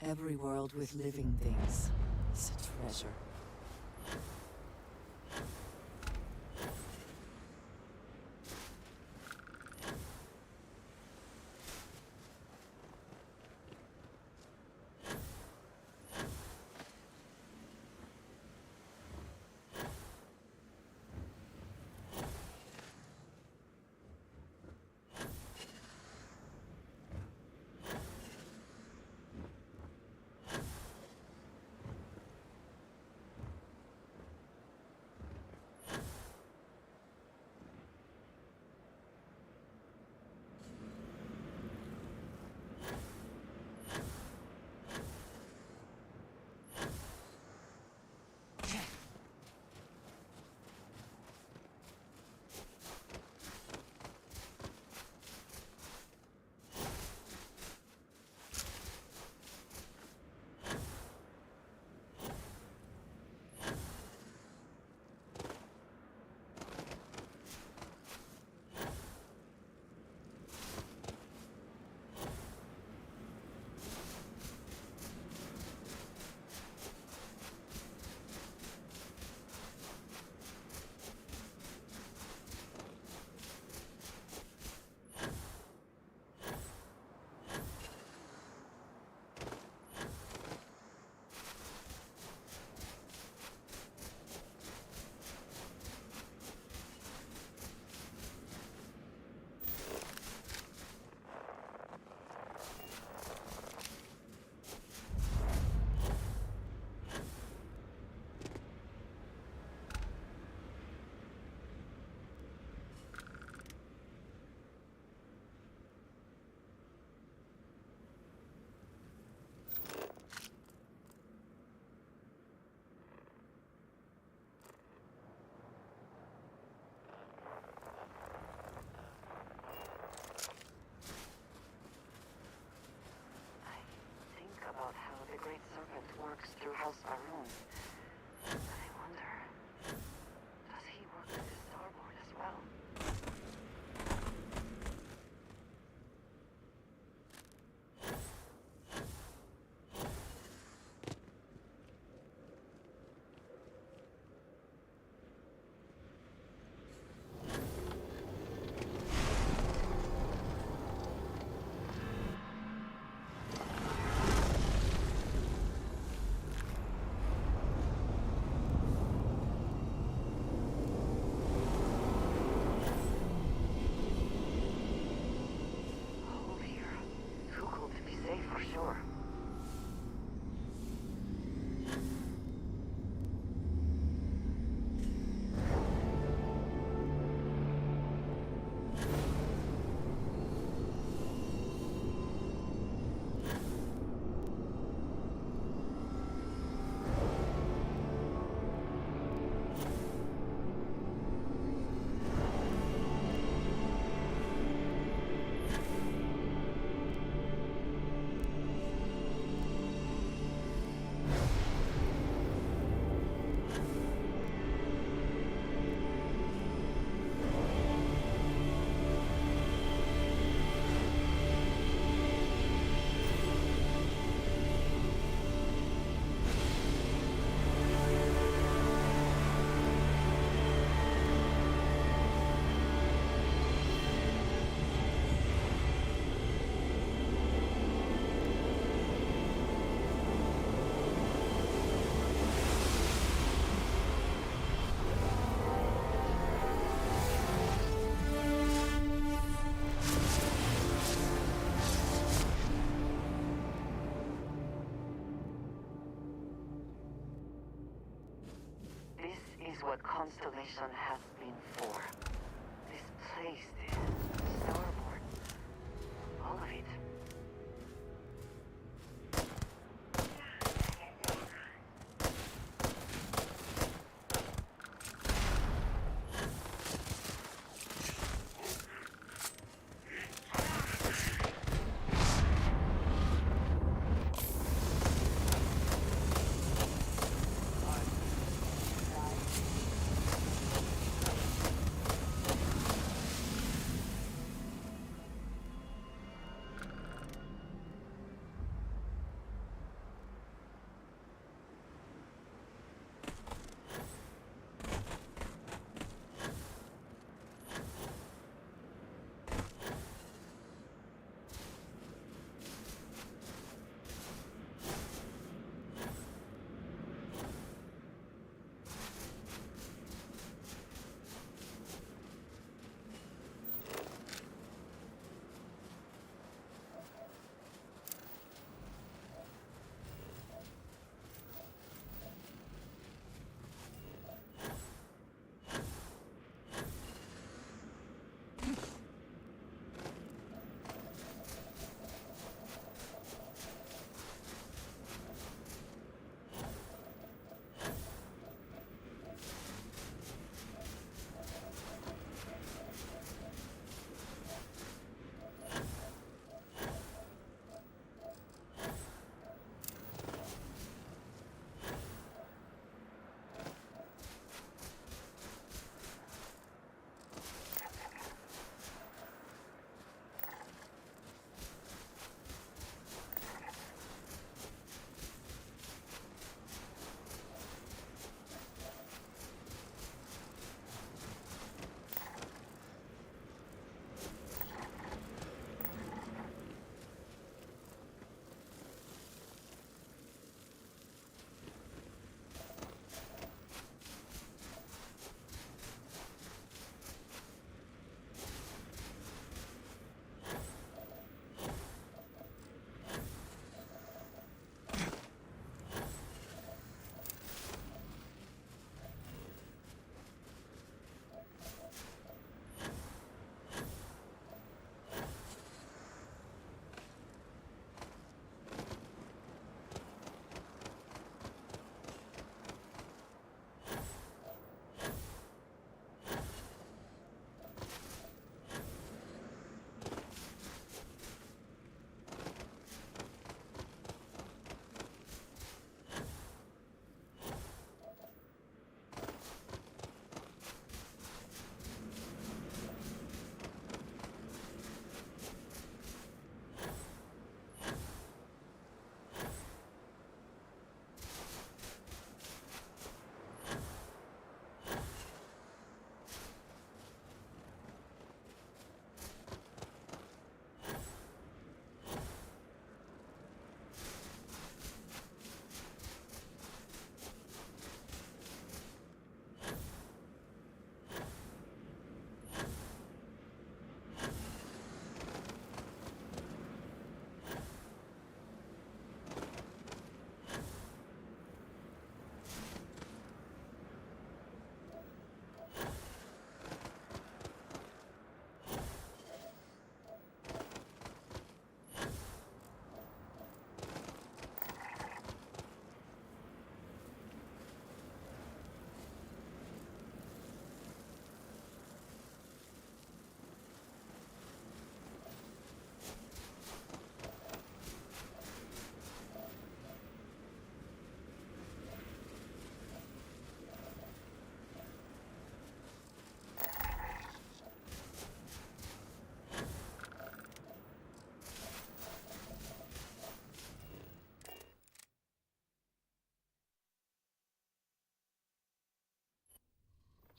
Every world with living things is a treasure. About how the Great Serpent works through House Maroon. But I wonder, does he work with the Starboard as well? This is what Constellation has been for. This place, this starboard, all of it.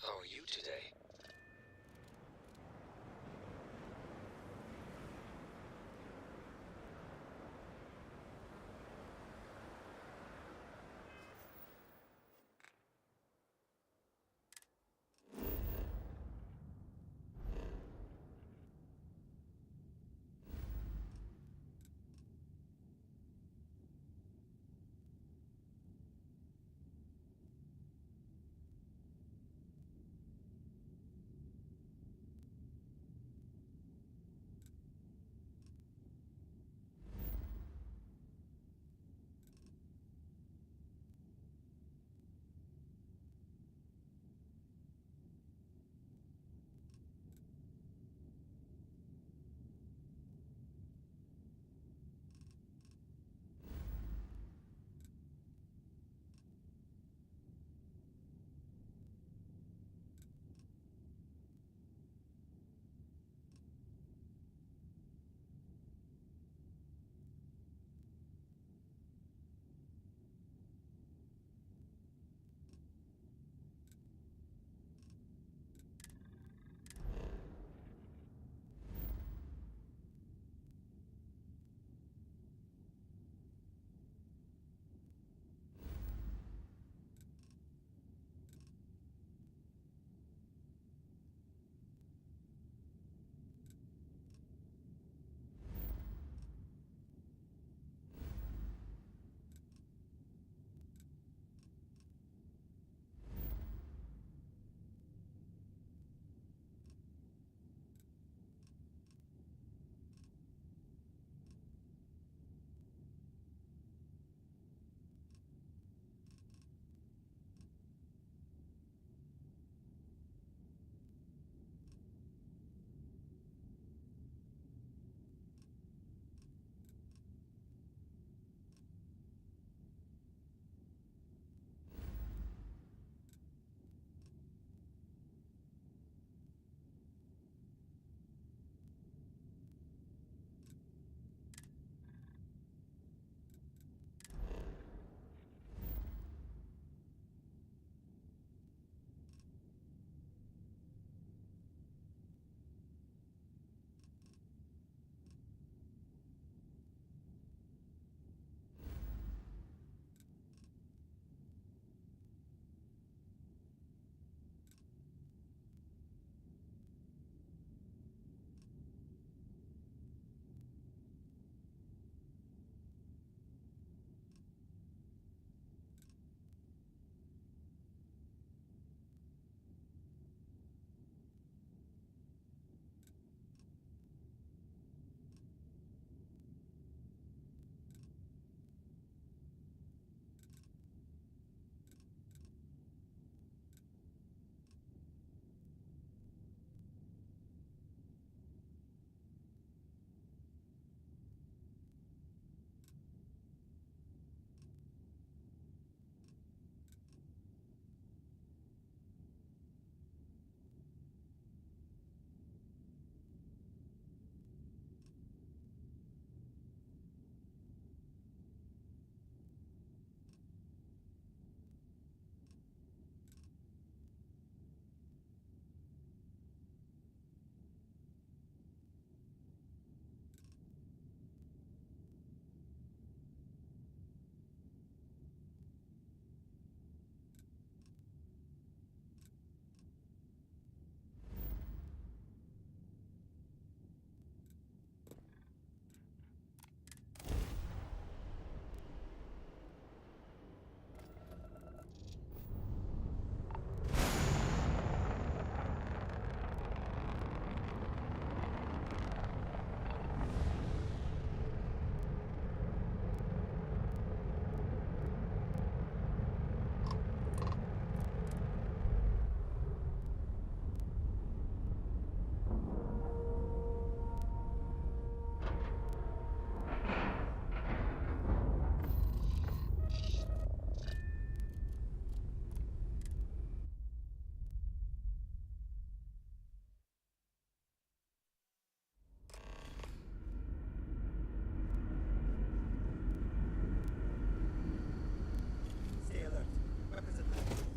How are you today?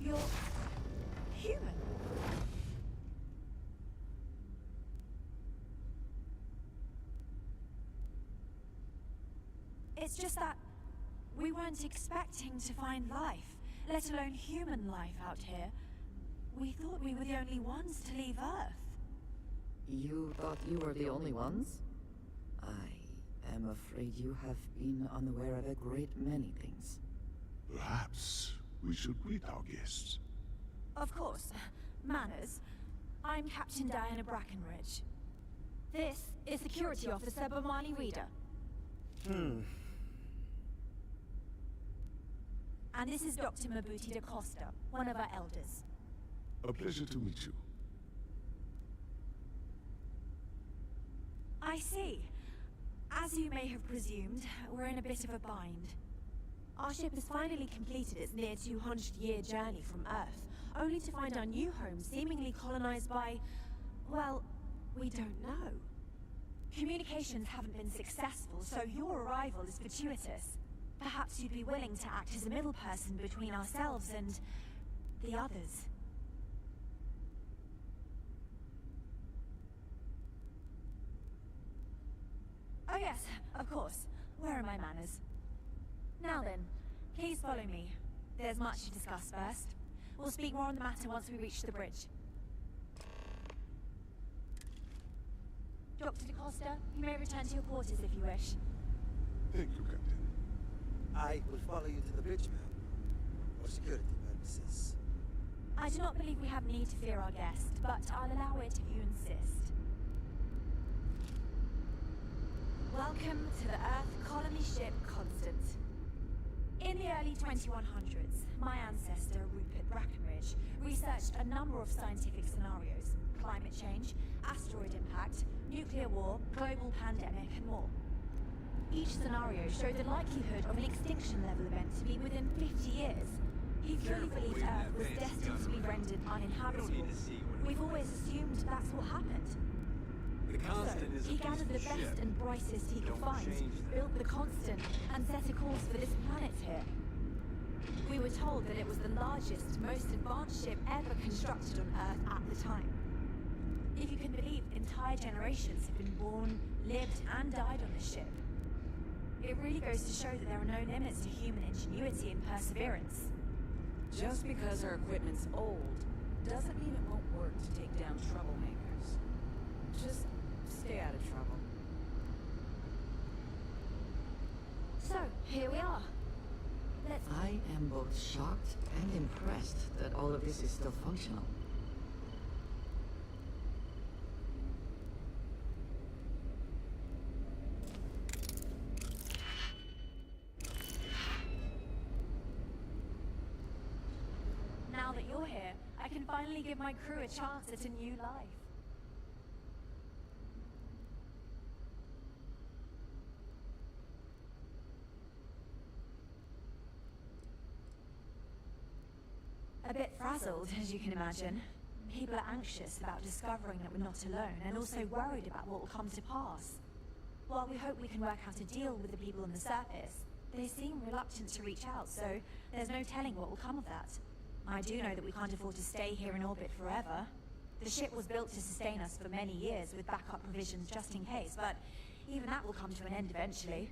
You're human. It's just that we weren't expecting to find life, let alone human life out here. We thought we were the only ones to leave Earth. You thought you were the only ones? I am afraid you have been unaware of a great many things. Perhaps we should greet our guests. Of course. Manners. I'm Captain Diana Brackenridge. This is Security Officer Bomani Reader. And this is Dr. Mabuti da Costa, one of our elders. A pleasure to meet you. I see. As you may have presumed, we're in a bit of a bind. Our ship has finally completed its near 200-year journey from Earth, only to find our new home seemingly colonized by... well, we don't know. Communications haven't been successful, so your arrival is fortuitous. Perhaps you'd be willing to act as a middle person between ourselves and... the others. Oh yes, of course. Where are my manners? Now then, please follow me. There's much to discuss first. We'll speak more on the matter once we reach the bridge. Dr. DaCosta, you may return to your quarters if you wish. Thank you, Captain. I will follow you to the bridge, ma'am. For security purposes. I do not believe we have need to fear our guest, but I'll allow it if you insist. Welcome to the Earth colony ship Constant. In the early 2100s, my ancestor, Rupert Brackenridge, researched a number of scientific scenarios: climate change, asteroid impact, nuclear war, global pandemic, and more. Each scenario showed the likelihood of an extinction-level event to be within 50 years. He fully believed Earth was destined to be rendered uninhabitable. We've always assumed that's what happened. So, he gathered the best and brightest he could find, built the Constant, and set a course for this planet here. We were told that it was the largest, most advanced ship ever constructed on Earth at the time. If you can believe, entire generations have been born, lived, and died on the ship. It really goes to show that there are no limits to human ingenuity and perseverance. Just because our equipment's old, doesn't mean it won't work to take down troublemakers. Just stay out of trouble. So, here we are. Let's... I am both shocked and impressed that all of this is still functional. Now that you're here, I can finally give my crew a chance at a new life. A bit frazzled, as you can imagine. People are anxious about discovering that we're not alone, and also worried about what will come to pass. While we hope we can work out a deal with the people on the surface, they seem reluctant to reach out, so there's no telling what will come of that. I do know that we can't afford to stay here in orbit forever. The ship was built to sustain us for many years with backup provisions just in case, but even that will come to an end eventually.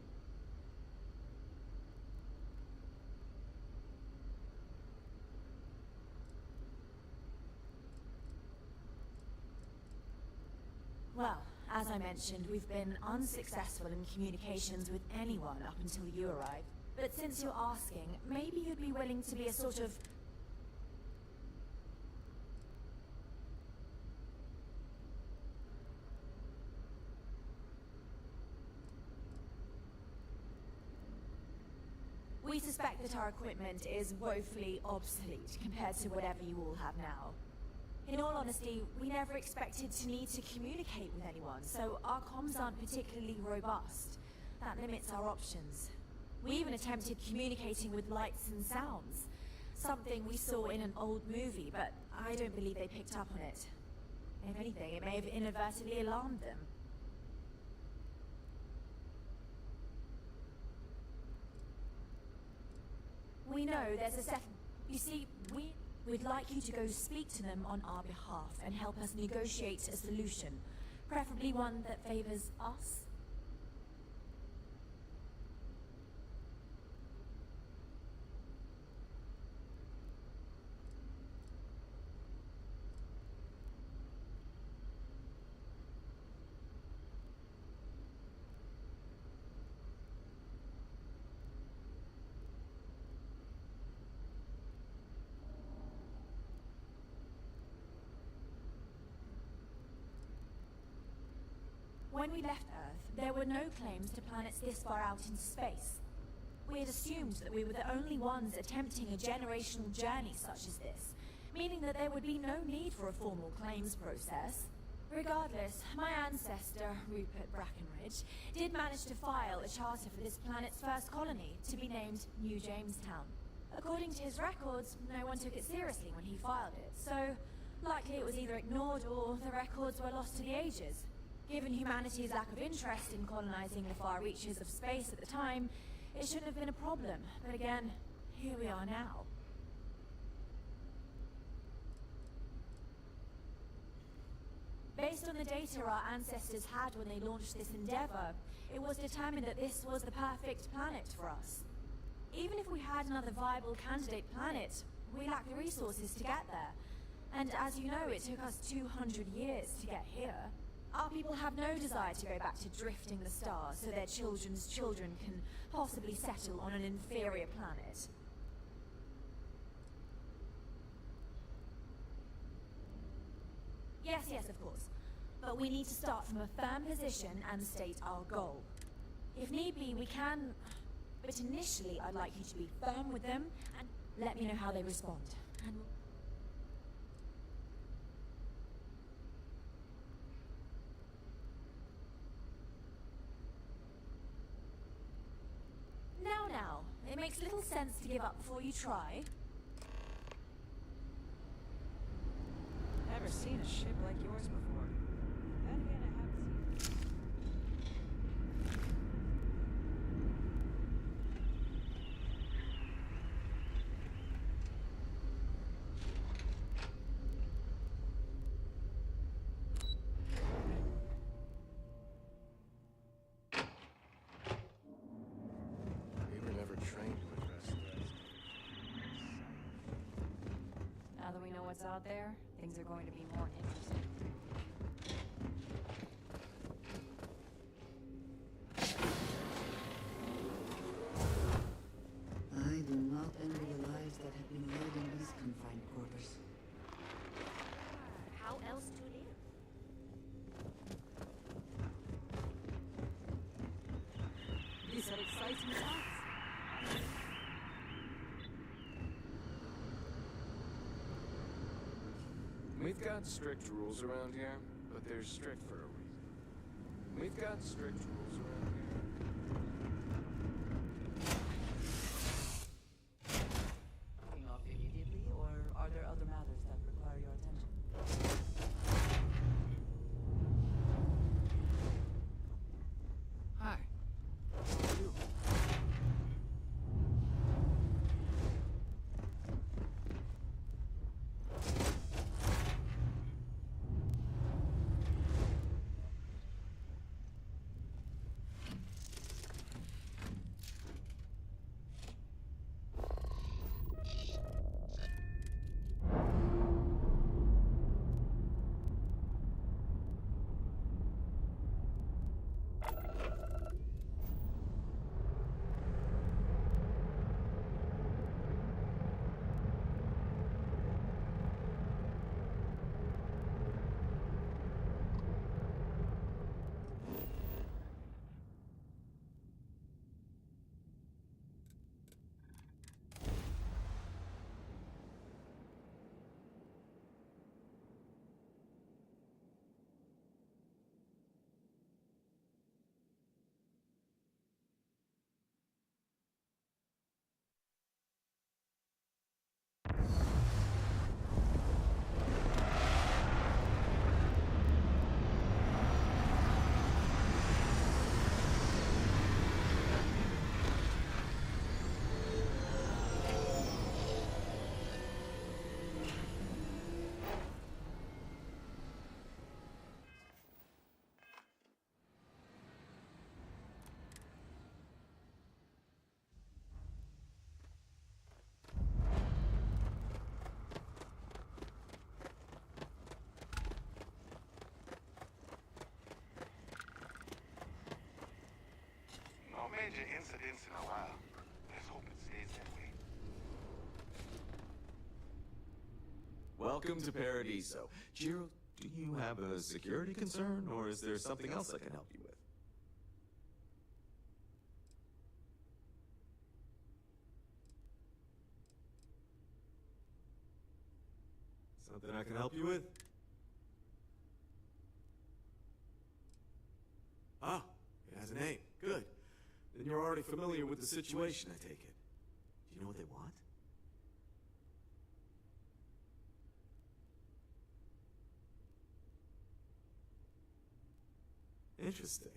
Well, as I mentioned, we've been unsuccessful in communications with anyone up until you arrived. But since you're asking, maybe you'd be willing to be a sort of... We suspect that our equipment is woefully obsolete compared to whatever you all have now. In all honesty, we never expected to need to communicate with anyone, so our comms aren't particularly robust. That limits our options. We even attempted communicating with lights and sounds, something we saw in an old movie, but I don't believe they picked up on it. If anything, it may have inadvertently alarmed them. We know there's a second... You see, we'd like you to go speak to them on our behalf and help us negotiate a solution. Preferably one that favors us. When we left Earth, there were no claims to planets this far out in space. We had assumed that we were the only ones attempting a generational journey such as this, meaning that there would be no need for a formal claims process. Regardless, my ancestor, Rupert Brackenridge, did manage to file a charter for this planet's first colony, to be named New Jamestown. According to his records, no one took it seriously when he filed it, so likely it was either ignored or the records were lost to the ages. Given humanity's lack of interest in colonizing the far reaches of space at the time, it shouldn't have been a problem, but again, here we are now. Based on the data our ancestors had when they launched this endeavor, it was determined that this was the perfect planet for us. Even if we had another viable candidate planet, we lack the resources to get there. And as you know, it took us 200 years to get here. Our people have no desire to go back to drifting the stars so their children's children can possibly settle on an inferior planet. Yes, of course. But we need to start from a firm position and state our goal. If need be, we can... But initially, I'd like you to be firm with them and let me know how they respond. And... Now, it makes little sense to give up before you try. Never seen a ship like yours before. Then again, I haven't seen... We were never trained to address threats. Now that we know what's out there, things are going to be more interesting. I do not envy the lives that have been led in these confined quarters. How else to live? These are exciting times. We've got strict rules around here, but they're strict for a reason. We've got strict rules around here. Taking off immediately, or are there other matters that require your attention? Hi. How are you? No major incidents in a while. Let's hope it stays that way. Welcome to Paradiso. Jiro, do you have a security concern, or is there something else I can help you with? Something I can help you with? Ah, it has a name. Good. Then you're already familiar with the situation, I take it. Do you know what they want? Interesting.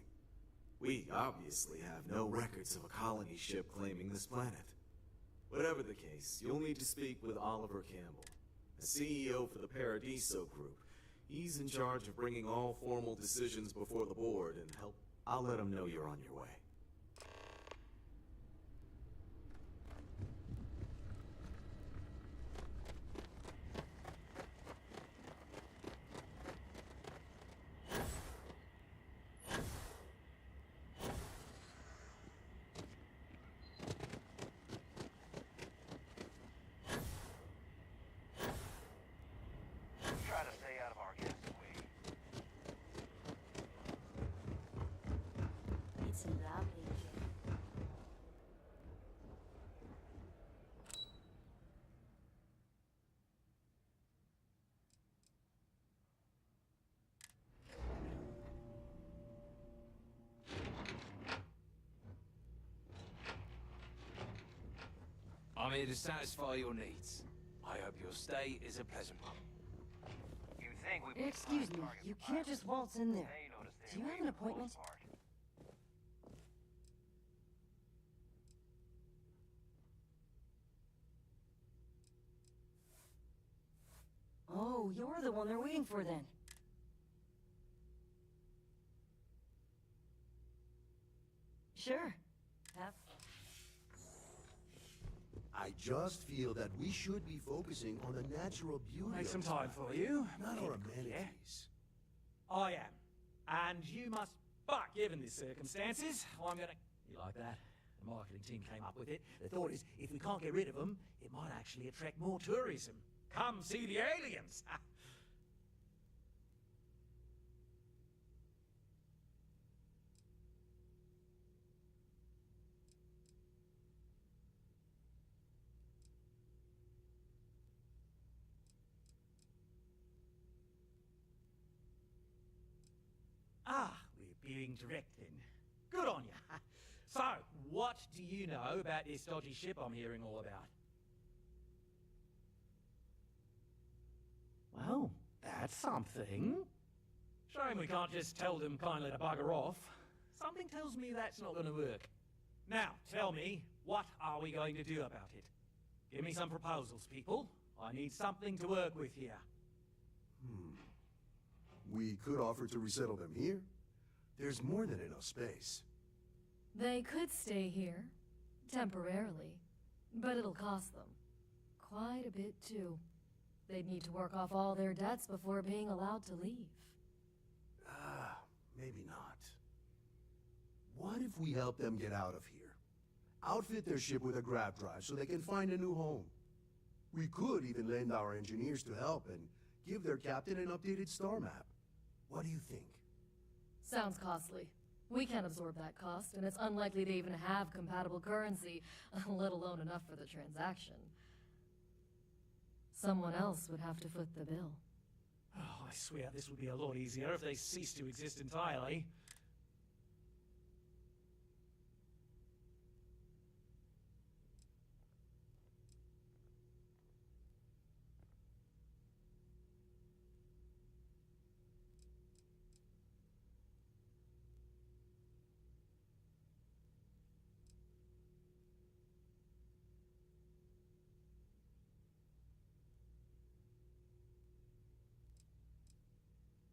We obviously have no records of a colony ship claiming this planet. Whatever the case, you'll need to speak with Oliver Campbell, a CEO for the Paradiso Group. He's in charge of bringing all formal decisions before the board and help. I'll let him know you're on your way. Try to stay out of our guest's way. It's lovely here. I'm here to satisfy your needs. I hope your stay is a pleasant one. You think we Excuse me, you can't just waltz in there. They noticed Do you have an appointment? Oh, you're the one they're waiting for then. Sure. Have I just feel that we should be focusing on the natural beauty Make of some this time planet, for you. not our Yeah. amenities. I am. And you must. But given the circumstances, I'm gonna. You like that? The marketing team came up with it. The thought is, if we can't get rid of them, it might actually attract more tourism. Come see the aliens! We're being direct then. Good on you. So, what do you know about this dodgy ship I'm hearing all about? Well, that's something. Shame we can't just tell them kindly to bugger off. Something tells me that's not going to work. Now, tell me, what are we going to do about it? Give me some proposals, people. I need something to work with here. We could offer to resettle them here. There's more than enough space. They could stay here, temporarily, but it'll cost them quite a bit too. They'd need to work off all their debts before being allowed to leave. Maybe not. What if we help them get out of here? Outfit their ship with a grab drive so they can find a new home. We could even lend our engineers to help and give their captain an updated star map. What do you think? Sounds costly. We can't absorb that cost, and it's unlikely to even have compatible currency, let alone enough for the transaction. Someone else would have to foot the bill. Oh, I swear this would be a lot easier if they ceased to exist entirely.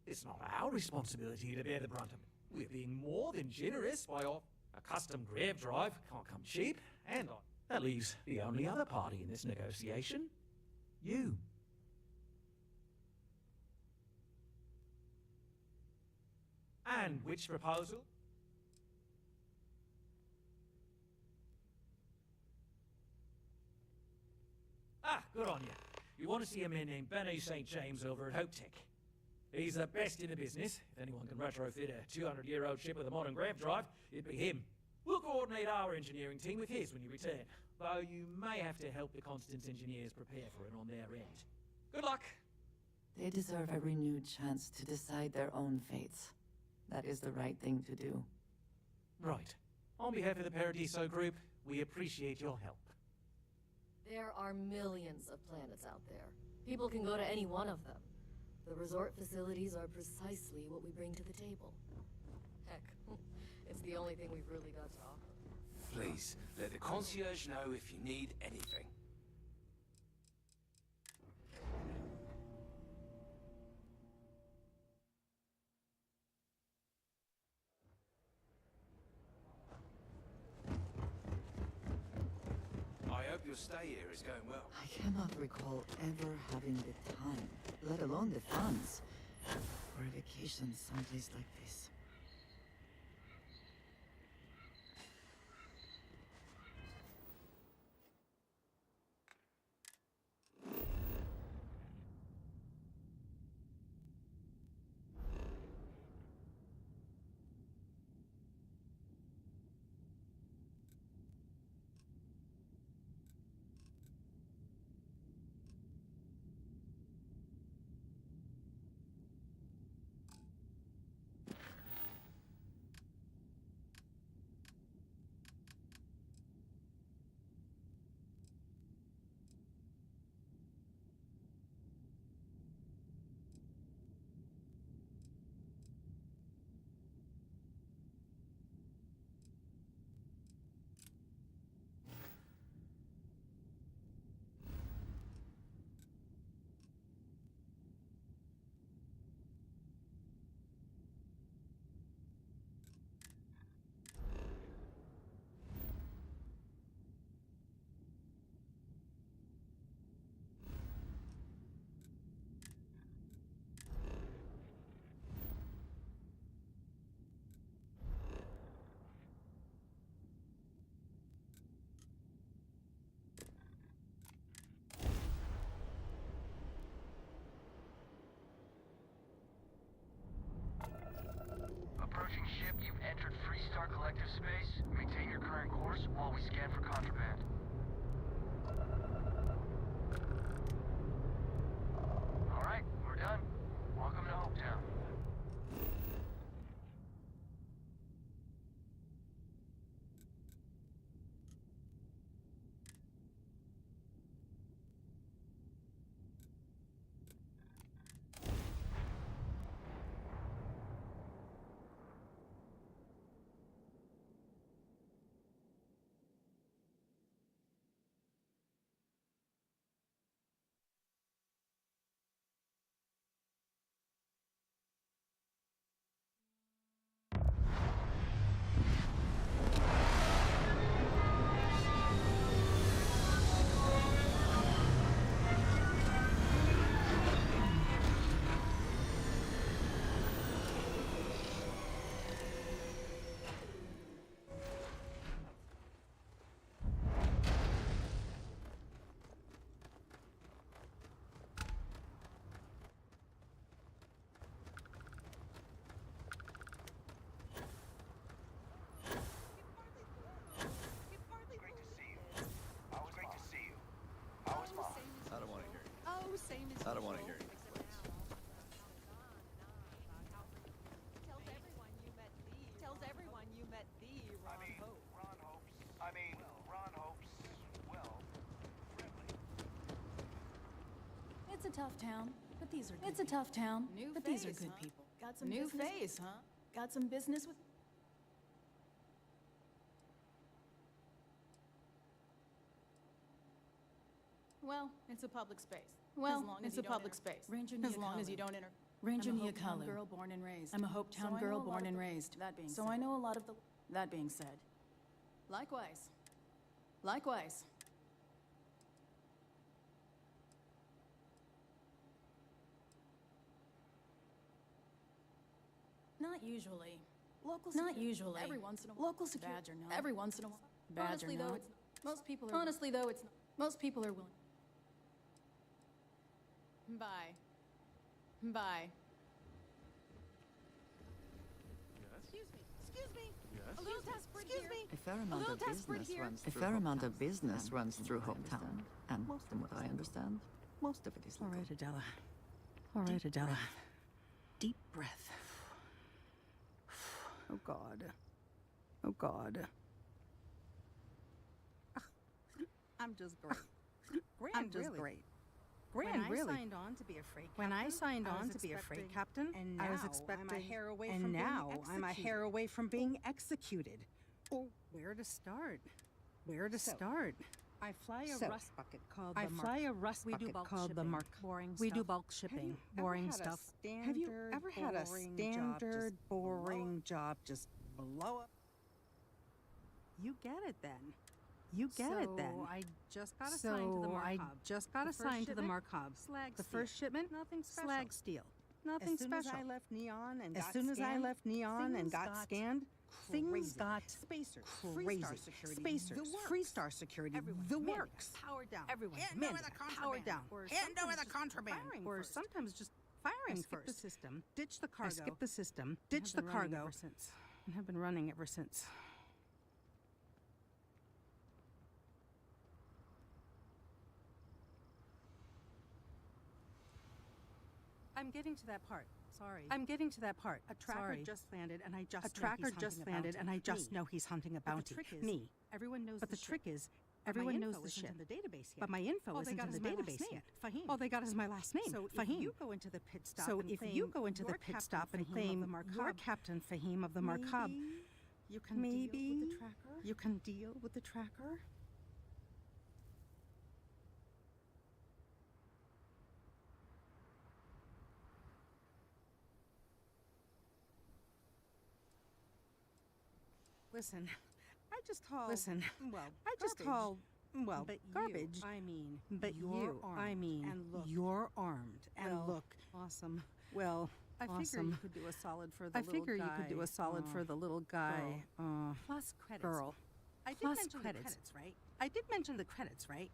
It's not our responsibility to bear the brunt of it. We're being more than generous by a custom grab drive. Can't come cheap. And that leaves the only other party in this negotiation. You. And which proposal? Good on you. You want to see a man named Benny St. James over at Hope Tech. He's the best in the business. If anyone can retrofit a 200-year-old ship with a modern grav drive, it'd be him. We'll coordinate our engineering team with his when you return, though you may have to help the Constance engineers prepare for it on their end. Good luck. They deserve a renewed chance to decide their own fates. That is the right thing to do. Right. On behalf of the Paradiso Group, we appreciate your help. There are millions of planets out there. People can go to any one of them. The resort facilities are precisely what we bring to the table. Heck, it's the only thing we've really got to offer. Please, let the concierge know if you need anything. I hope your stay here is going well. I cannot recall ever having the time, let alone the funds, for a vacation someplace like this. Approaching ship, you've entered Freestar Collective space. Maintain your current course while we scan for contraband. Alright, we're done. Welcome to Hopetown. I don't want to hear you. Tells everyone you met the Ron Hope. Ron Hope's, well, friendly. It's a tough town, but these are good It's a tough town, but these are good people. Got some new face, huh? Got some business with... Well, it's a public space. Well, it's a public space. As long as you don't enter. Ranger Niakalu. Girl born and raised. I'm a Hopetown girl born and raised. That being said. So I know a lot of the... That being said. Likewise. Likewise. Not usually. Local security. Not usually. Every once in a while. Local security. Badger, no. Every once in a while. Badger, honestly, though, it's most people are. Honestly, though, it's most people are willing. Bye. Bye. Yes? Excuse me. Yes? A little desperate here. A fair amount of business runs through Hopetown, and from what I understand, most of it is All legal. right, Adela. All right, Adela. Deep breath. Oh, God. Oh, God. I'm just great. I'm just great. When I signed on to be a freight captain, and I was expecting, I'm a hair away from being executed. I'm a hair away from being executed. Oh, where to start? I fly a rust bucket called the Mark. We do bulk shipping, boring stuff. Have you ever had a standard, boring job just blow up? You get it then. I just got assigned to the Mark Hub. The Mark Hub. The first shipment, nothing special. Slag steel. Nothing special. As soon as I left Neon and got scanned, things got crazy. Spacers, Freestar security, the works. Power down. Everyone, power down. Hand over the contraband. Or sometimes just firing first. The system. Ditch the cargo. I skipped the system. Ditch the cargo. And have been running ever since. I'm getting to that part. A tracker just landed, and I just know he's hunting a bounty. Me. Everyone knows. But the trick is, everyone knows the ship. But my info isn't in the database yet. All they got is my last name. So Fahim. If you go into the pit stop and claim you're Captain Fahim of the Mark Hub, maybe you can deal with the tracker. Listen, I just call garbage. You're armed and look awesome. Well, I figure you could do a solid for the little guy. Plus credits. Girl. I did mention the credits, right?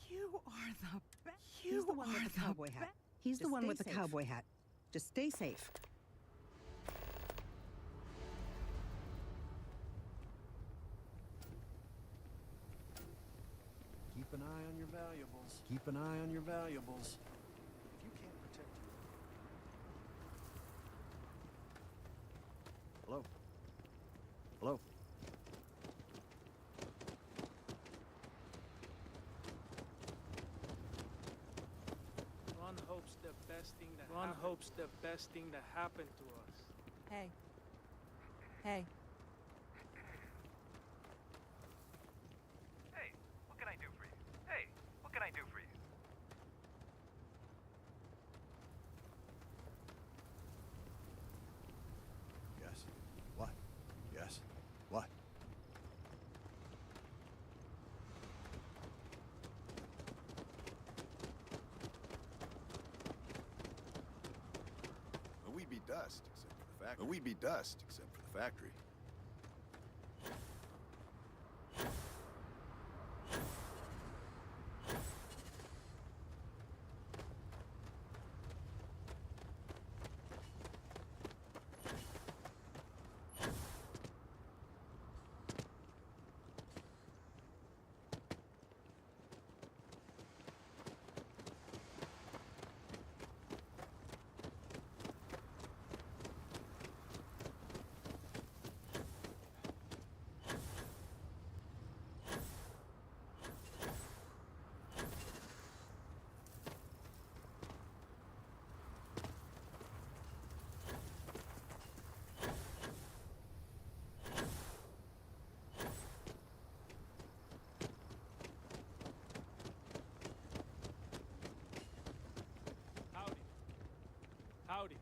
You are the best. He's the one with the cowboy hat. He's the one with the cowboy hat. Just stay safe. Keep an eye on your valuables. If you can't protect your... Hello? One hopes the best thing that happened to us. Hey. Hey, what can I do for you? Yes. What? Yes. What? We'd be dust, except for the factory. Howdy.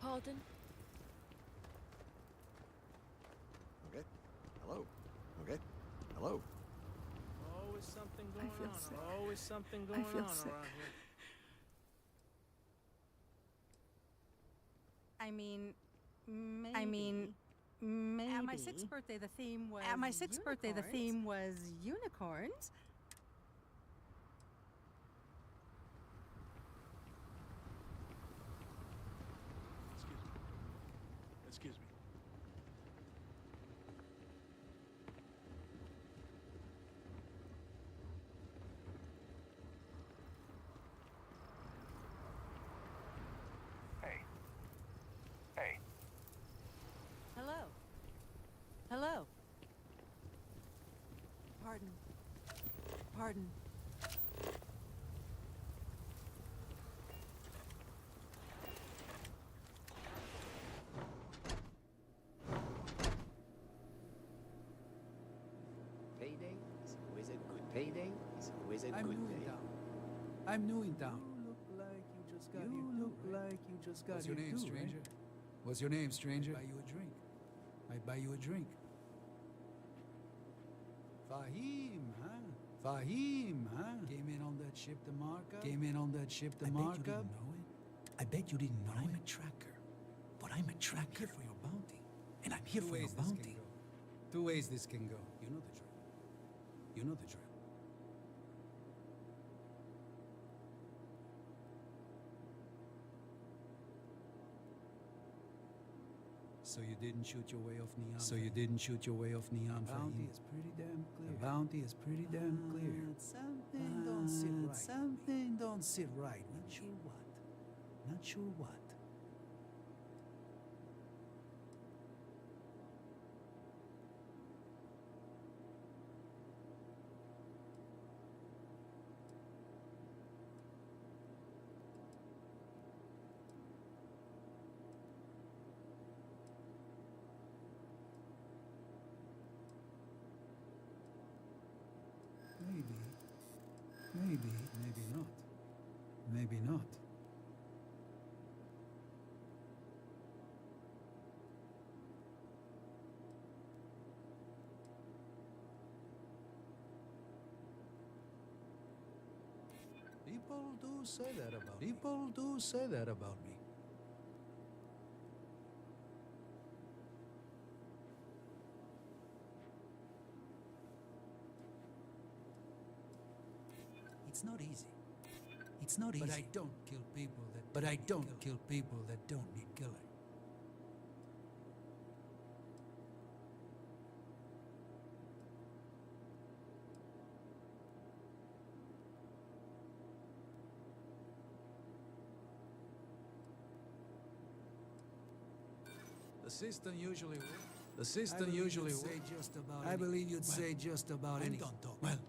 Pardon? Okay. Hello. Always something going on. Sick. Always something going on around here. I mean, maybe. At my 6th birthday, the theme was unicorns. Excuse me. Hey. Hey. Hello. Hello. Pardon. Pardon. Payday is always a good payday. Is always a I'm good new day. in town. I'm new in town. You look like you just got What's here your name, too, stranger? right? What's your name, stranger? I buy you a drink. I buy you a drink. Fahim, huh? Fahim, huh? Came in on that ship to markup. Came in on that ship to markup. I bet you didn't know it. I bet you didn't know I'm a tracker. But I'm a tracker. I'm here for your bounty. And I'm here for your bounty. Two ways this can go. You know the drill. You know the drill. So you didn't shoot your way off Neon. So you didn't shoot your way off Neon. The bounty is pretty damn clear. The bounty is pretty damn clear. Something don't sit right. Something don't sit right. Not sure what. Not sure what. Maybe. Maybe. Maybe not. Maybe not. People do say that about me. People do say that about me. It's not easy. It's not easy. But I don't kill people that. But I don't kill people that don't need killing. The system usually works. The system usually works. I believe you'd say just about anything. I'm done talking. Well,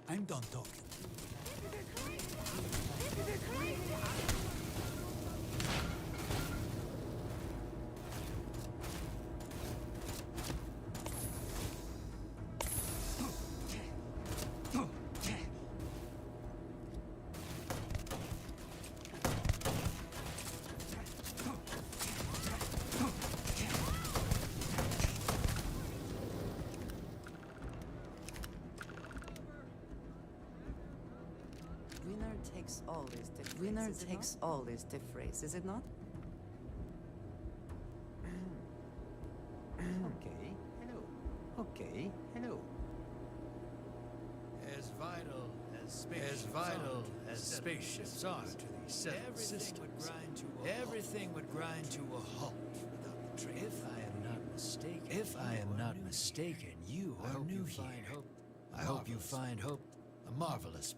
I'm done talking. Winner takes all is the phrase, is it not? Okay, hello. Okay, hello. As vital as spaceships are to the settled systems, everything would grind to a halt without the train. If I am not mistaken, you are new here. I hope you find hope a marvelous.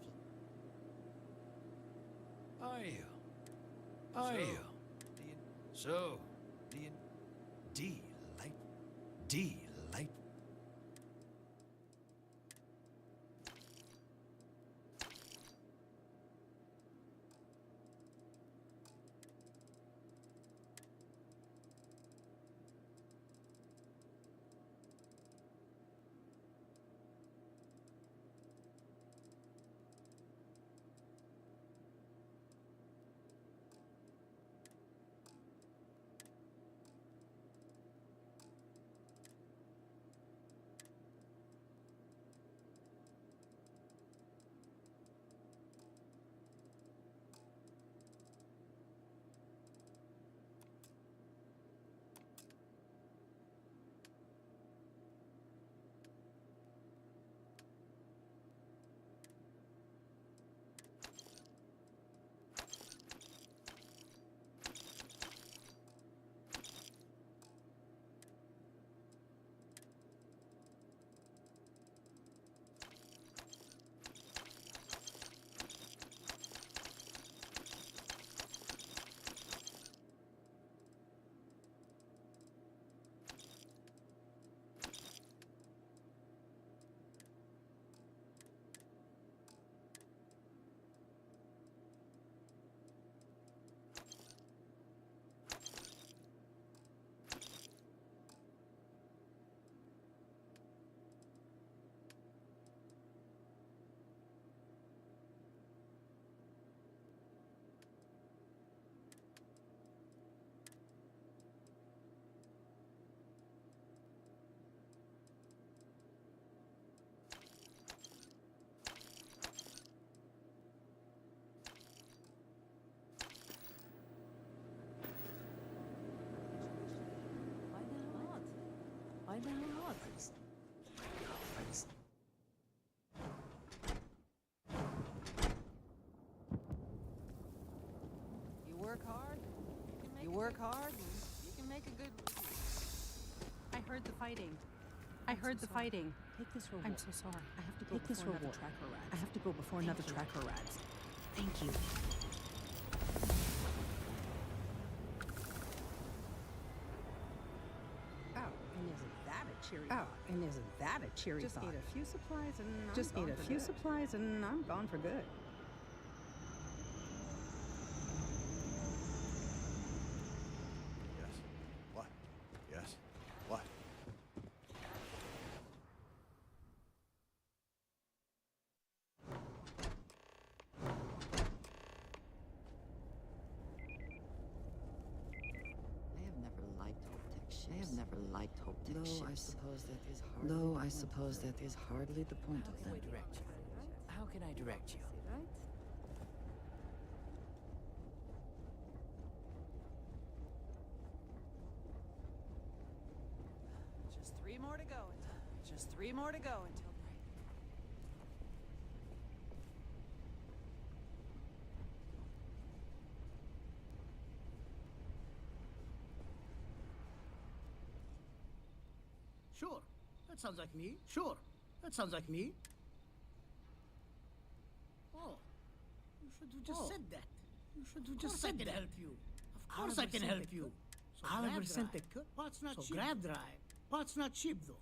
Are you? Are you? So, delight. Why the hell not, please? You work hard, you work hard, and you can make a good... I heard the fighting. I heard the fighting. Take this reward. I'm so sorry. I have to go before another tracker rads. I have to go before another tracker rads. Thank you. Oh, and isn't that a cheery thought? Oh, and isn't that a cheery thought? Just need a few supplies and I'm gone for good. Yes. What? Yes. What? I have never liked Hope Tech ships. Though I suppose that is hardly the point of them. How can I direct you? Just 3 more to go. Just 3 more to go until break. Sure. That sounds like me. Sure. That sounds like me. Oh. You should have just said that. You should have just said that. I can help you. Of course I can help you. So Oliver sent the cut. Parts not cheap. Grab drive. Parts not cheap though.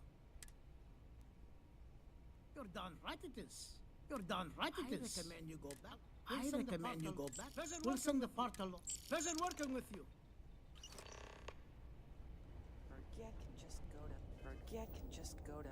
You're darn right it is. You're darn right it is. I recommend you go back. I recommend you go back. We'll send the part along. Pleasure working with you. Forget can just go to...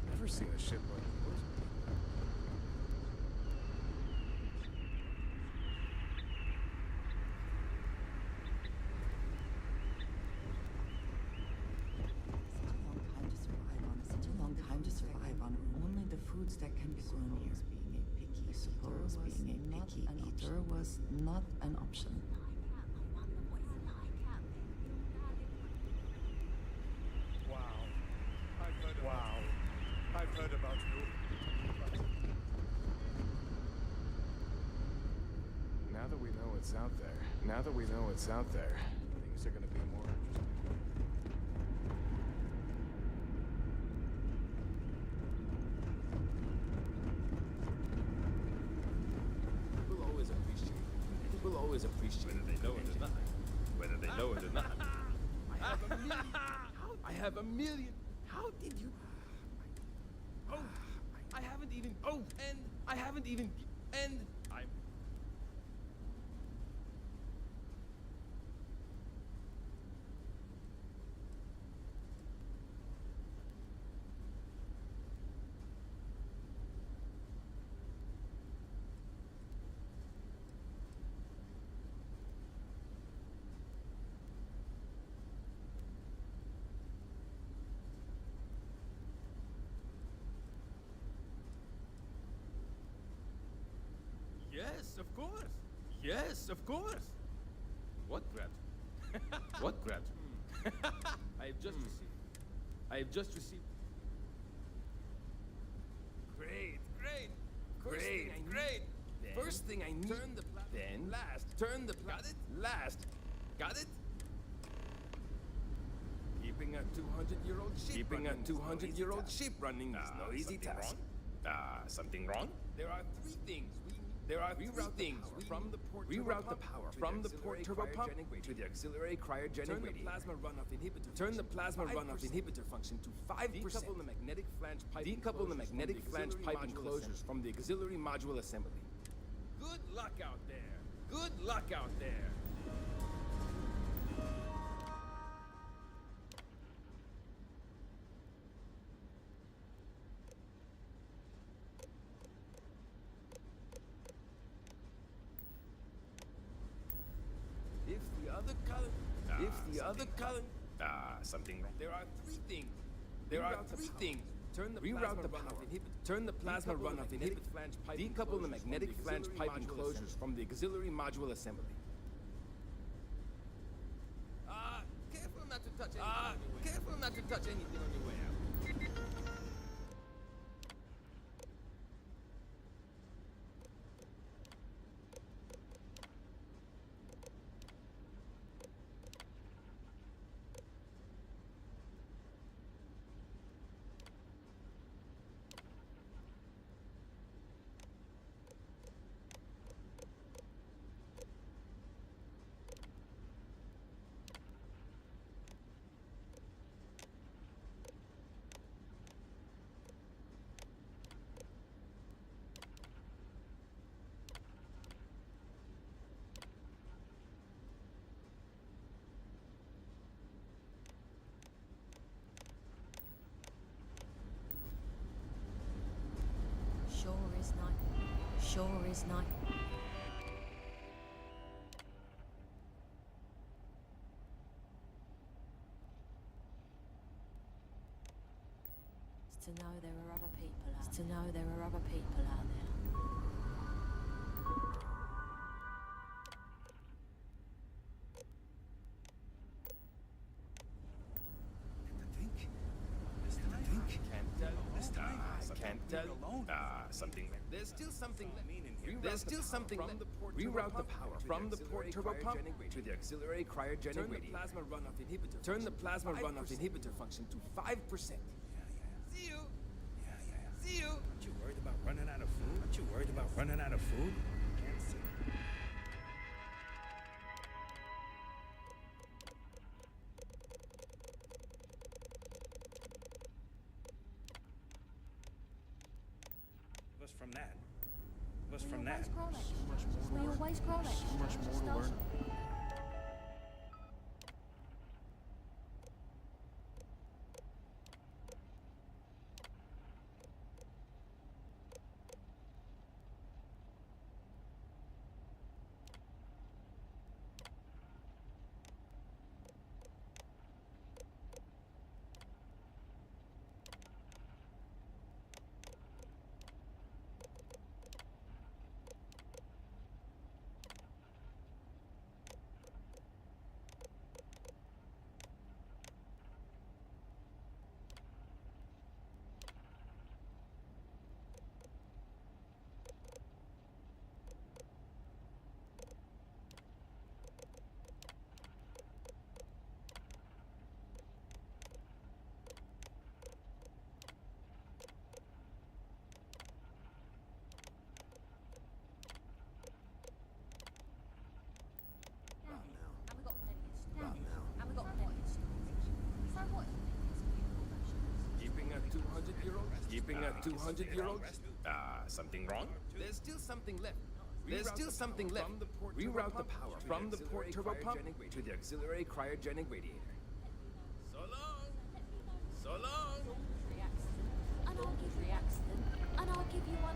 Never seen a ship like yours. Such a long time to survive on only the foods that can be grown here. Suppose being a picky eater was not an option. Wow. I've heard about you. Now that we know it's out there, things are gonna be more interesting. People always appreciate whether they know it or not. Whether they know it or not. I have a million. How did you? Oh, I haven't even. Oh, and I haven't even. And I'm. Yes, of course. Yes, of course. What grabbed? What grabbed? I have just received. Great. first thing I need. Turn the then last. Turn the got it. Last. Got it. Keeping a 200-year-old ship. Keeping a 200-year-old ship running is no easy task. Something wrong? There are three things we need. There are three things from the port. Reroute the power from the port turbo pump to the auxiliary cryogenic radiator. Turn the plasma runoff inhibitor function to 5%. Decouple the magnetic flange pipe enclosures from the auxiliary module assembly. Good luck out there. Good luck out there. Something wrong. There are three things. Turn the reroute the power. Turn the plasma runoff inhibitor flange pipe. Decouple the magnetic flange pipe enclosures from the auxiliary module assembly. Careful not to touch anything. Careful not to touch anything on your way out. Sure is not. To know there are other people out there. To know there are other people out there. Something. There's still something. There's still something. Reroute the power from the port turbo pump to the auxiliary cryogenic radiator. Turn the plasma runoff inhibitor function to 5%. See you. See you. Aren't you worried about running out of food? Aren't you worried about running out of food? Can't see. From that. What's from that? We always grow it. So much more to learn. Keeping a 200-year-old? Something wrong? There's still something left. There's still something left. Reroute the power from the port turbo pump to the auxiliary cryogenic radiator. So long. So long. And I'll give you accident. And I'll give you one.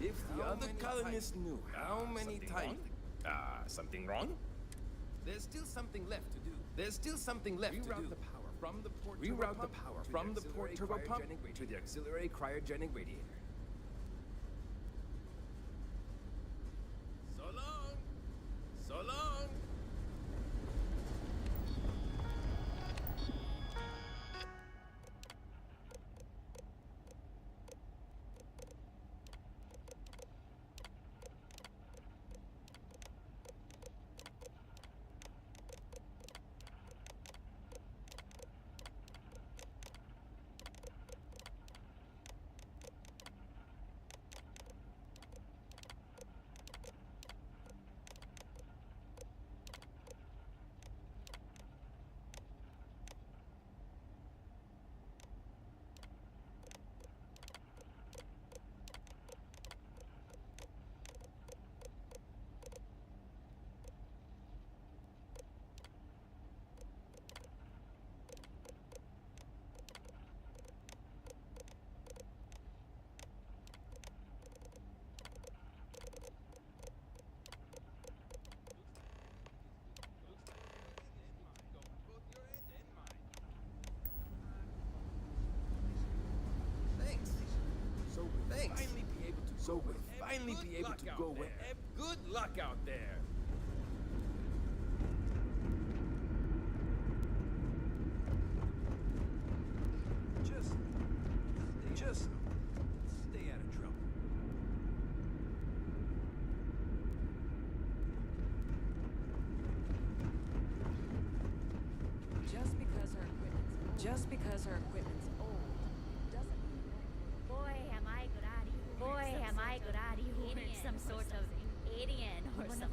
If the other colonists knew how many times... something wrong? There's still something left to do. There's still something left to do. Reroute the power from the port turbo pump to the auxiliary cryogenic radiator. So long! So long! So we'll finally be able to go where... Good luck out there! Just stay out of trouble. Just because her equipment's old doesn't mean... Boy, am I good at you. Some sort of alien or something.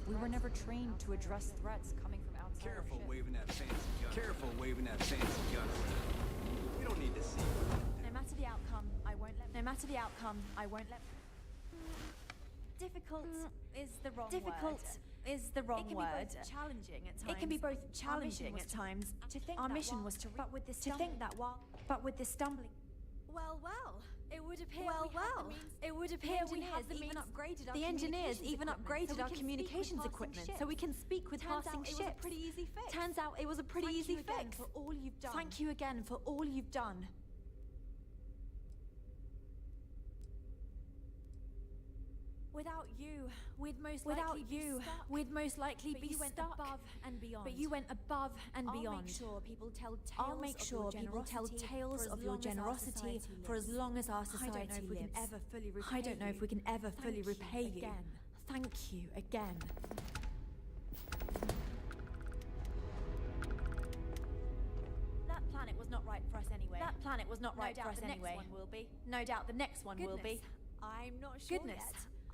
We were never trained to address threats coming from outside. Careful waving that fancy gun. Careful waving that fancy gun around. We don't need to see. No matter the outcome, I won't let. Difficult is the wrong word. It can be both challenging at times. Our mission was to but with this stumbling. Well. It would appear we have the means. The engineers even upgraded our communications equipment so we can speak with passing ships. Turns out it was a pretty easy fix. Thank you again for all you've done. Without you, we'd most likely be stuck. Above and beyond. But you went above and beyond. I'll make sure people tell tales of your generosity for as long as our society lives. I don't know if we can ever fully repay you. Thank you again. That planet was not right for us anyway. No doubt the next one will be. I'm not sure yet.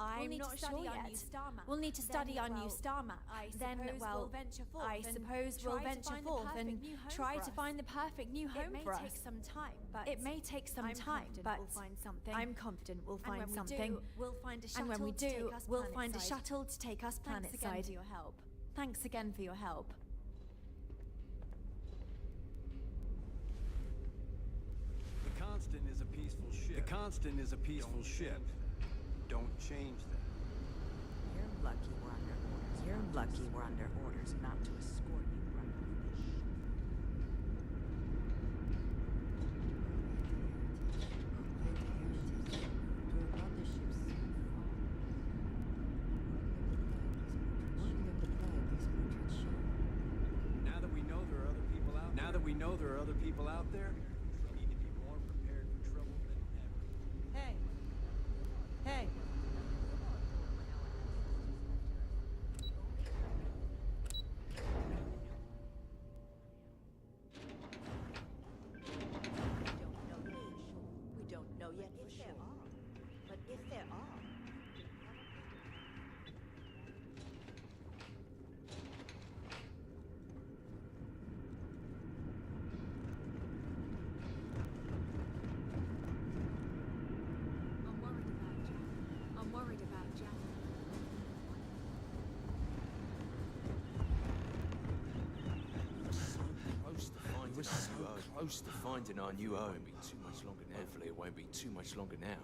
I'm not sure yet. We'll need to study our new star map. I suppose we'll venture forth and try to find the perfect new home for us. It may take some time, but I'm confident we'll find something. And when we do, we'll find a shuttle to take us planet-side. Thanks again for your help. The Constant is a peaceful ship. Don't change that. You're lucky we're under orders not to escort you right off Now that we know there are other people out there, we need to be more prepared for trouble than ever. Hey. We don't know yet for sure. But if there are... I'm worried about Jack. We're so close to finding our new home. Too much longer now. Hopefully it won't be too much longer now.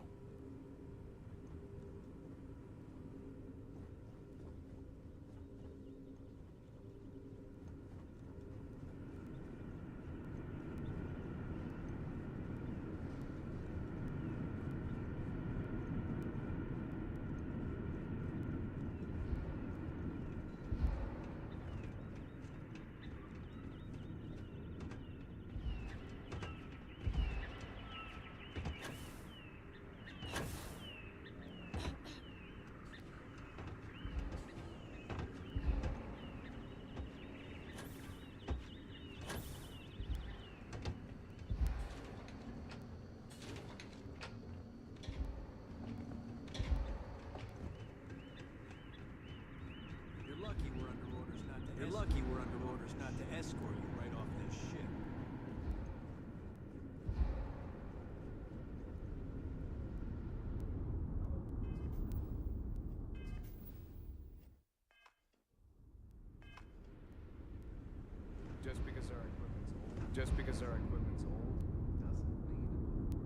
foolish not to escort you right off this ship. Just because our equipment's old, doesn't mean it won't work.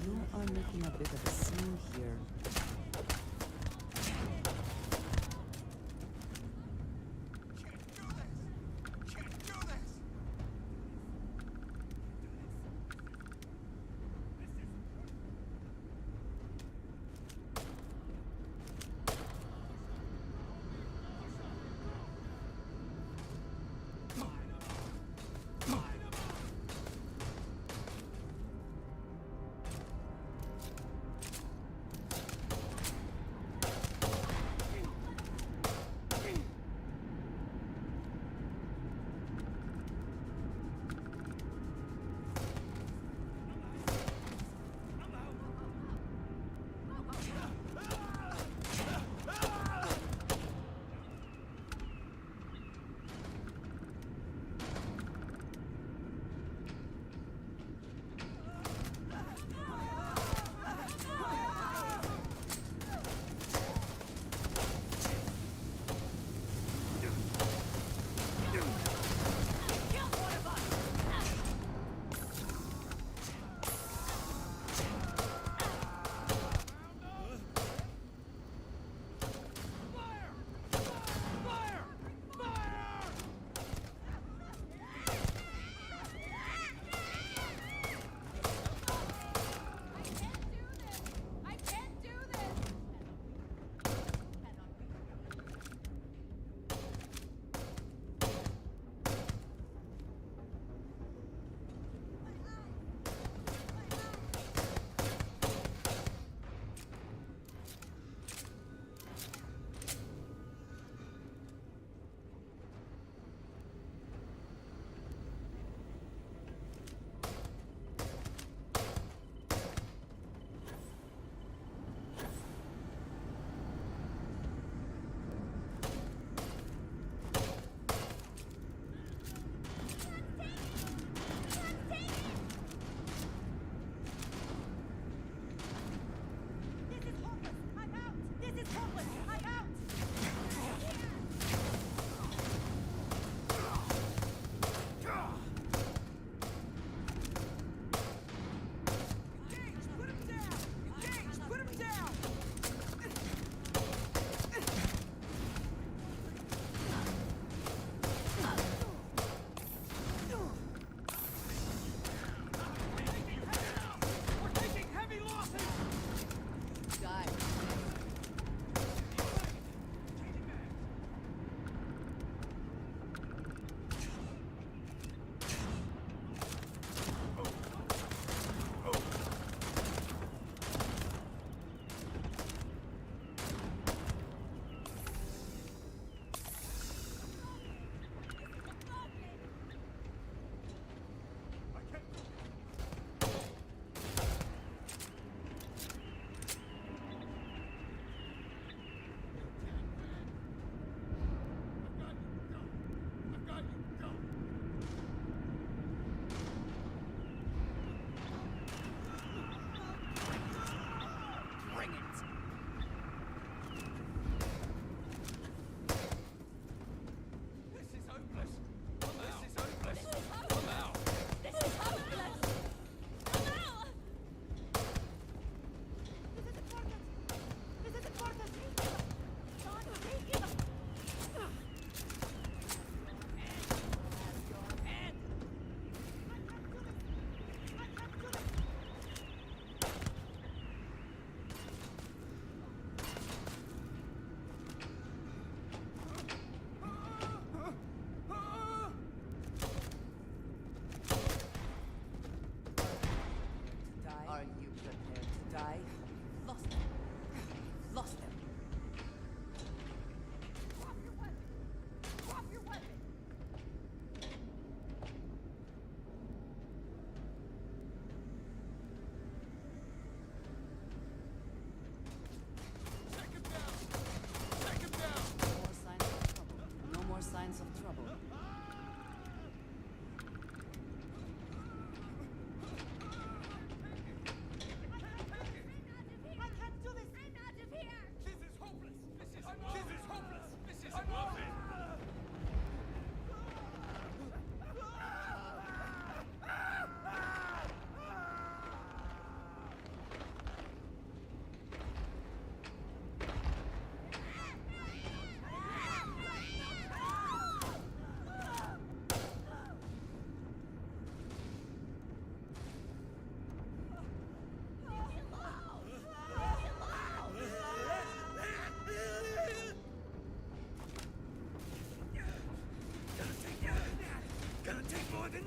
You are making a bit of a scene here.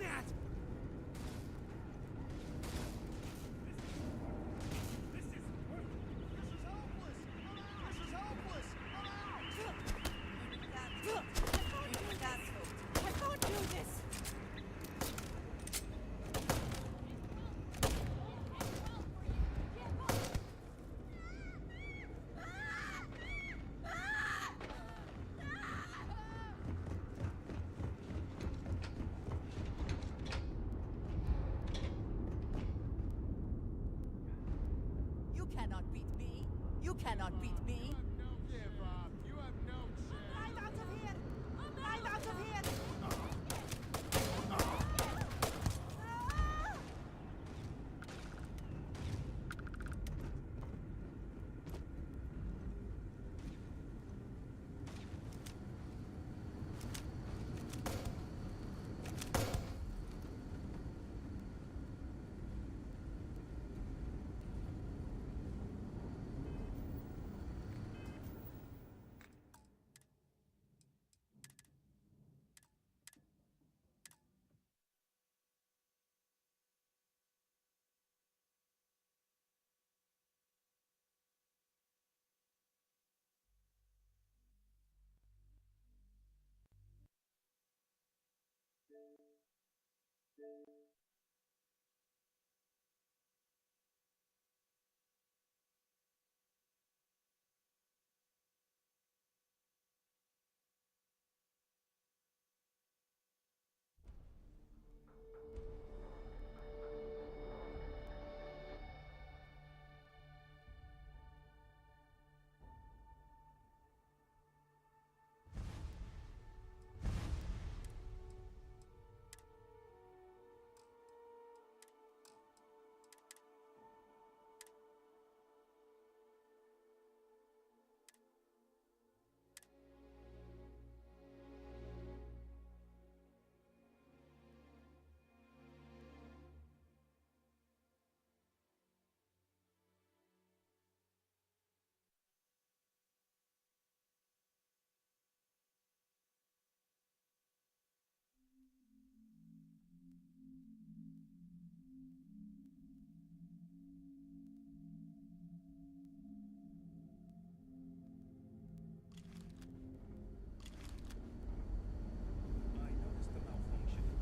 at? You cannot beat me. You cannot beat me. Give up. You have no chance. Drive out of here! Drive out of here!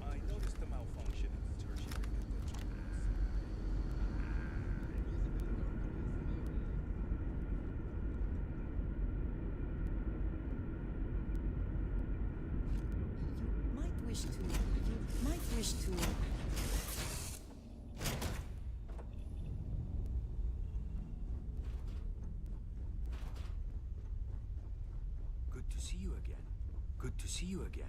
I noticed the malfunction in the tertiary condenser. You might wish to. Good to see you again. Good to see you again.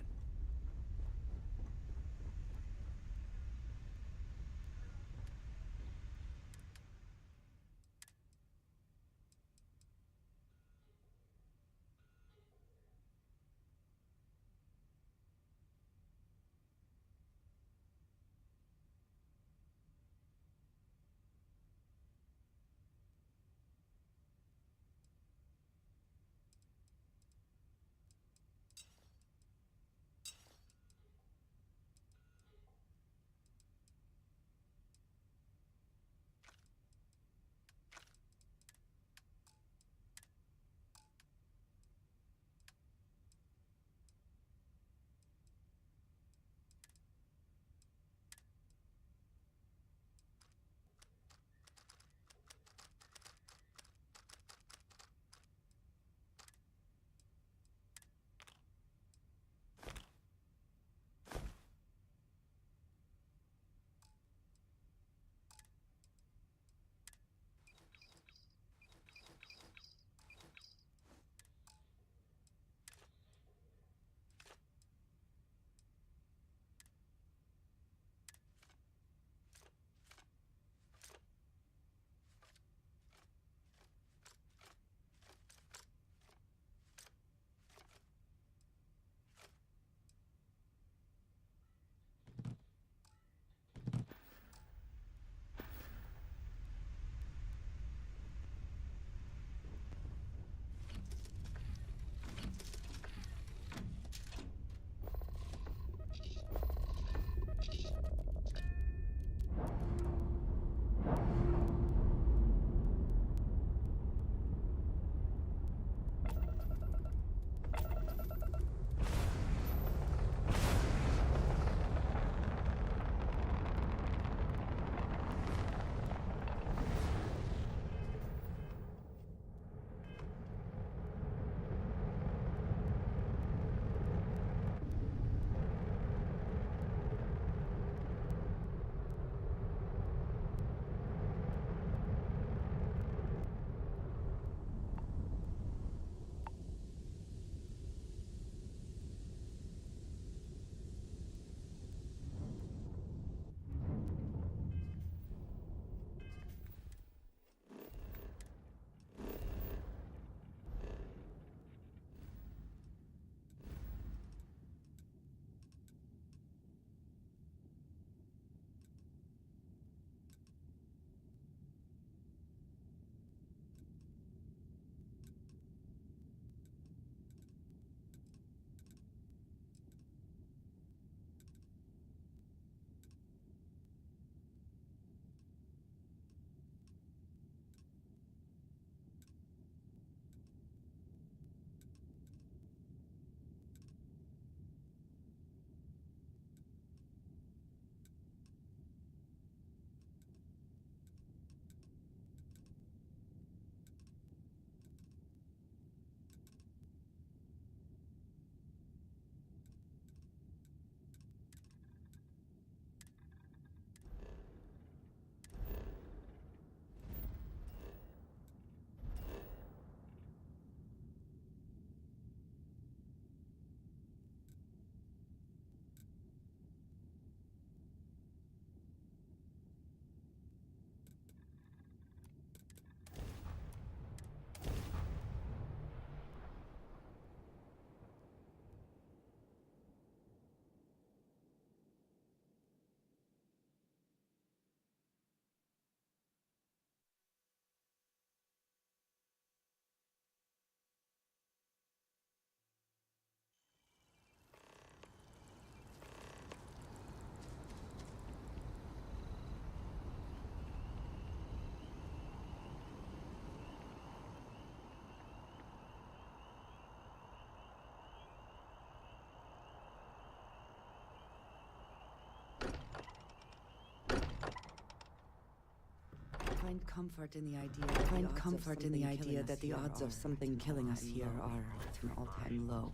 find comfort in the idea that the odds of something killing us here are at an all-time low.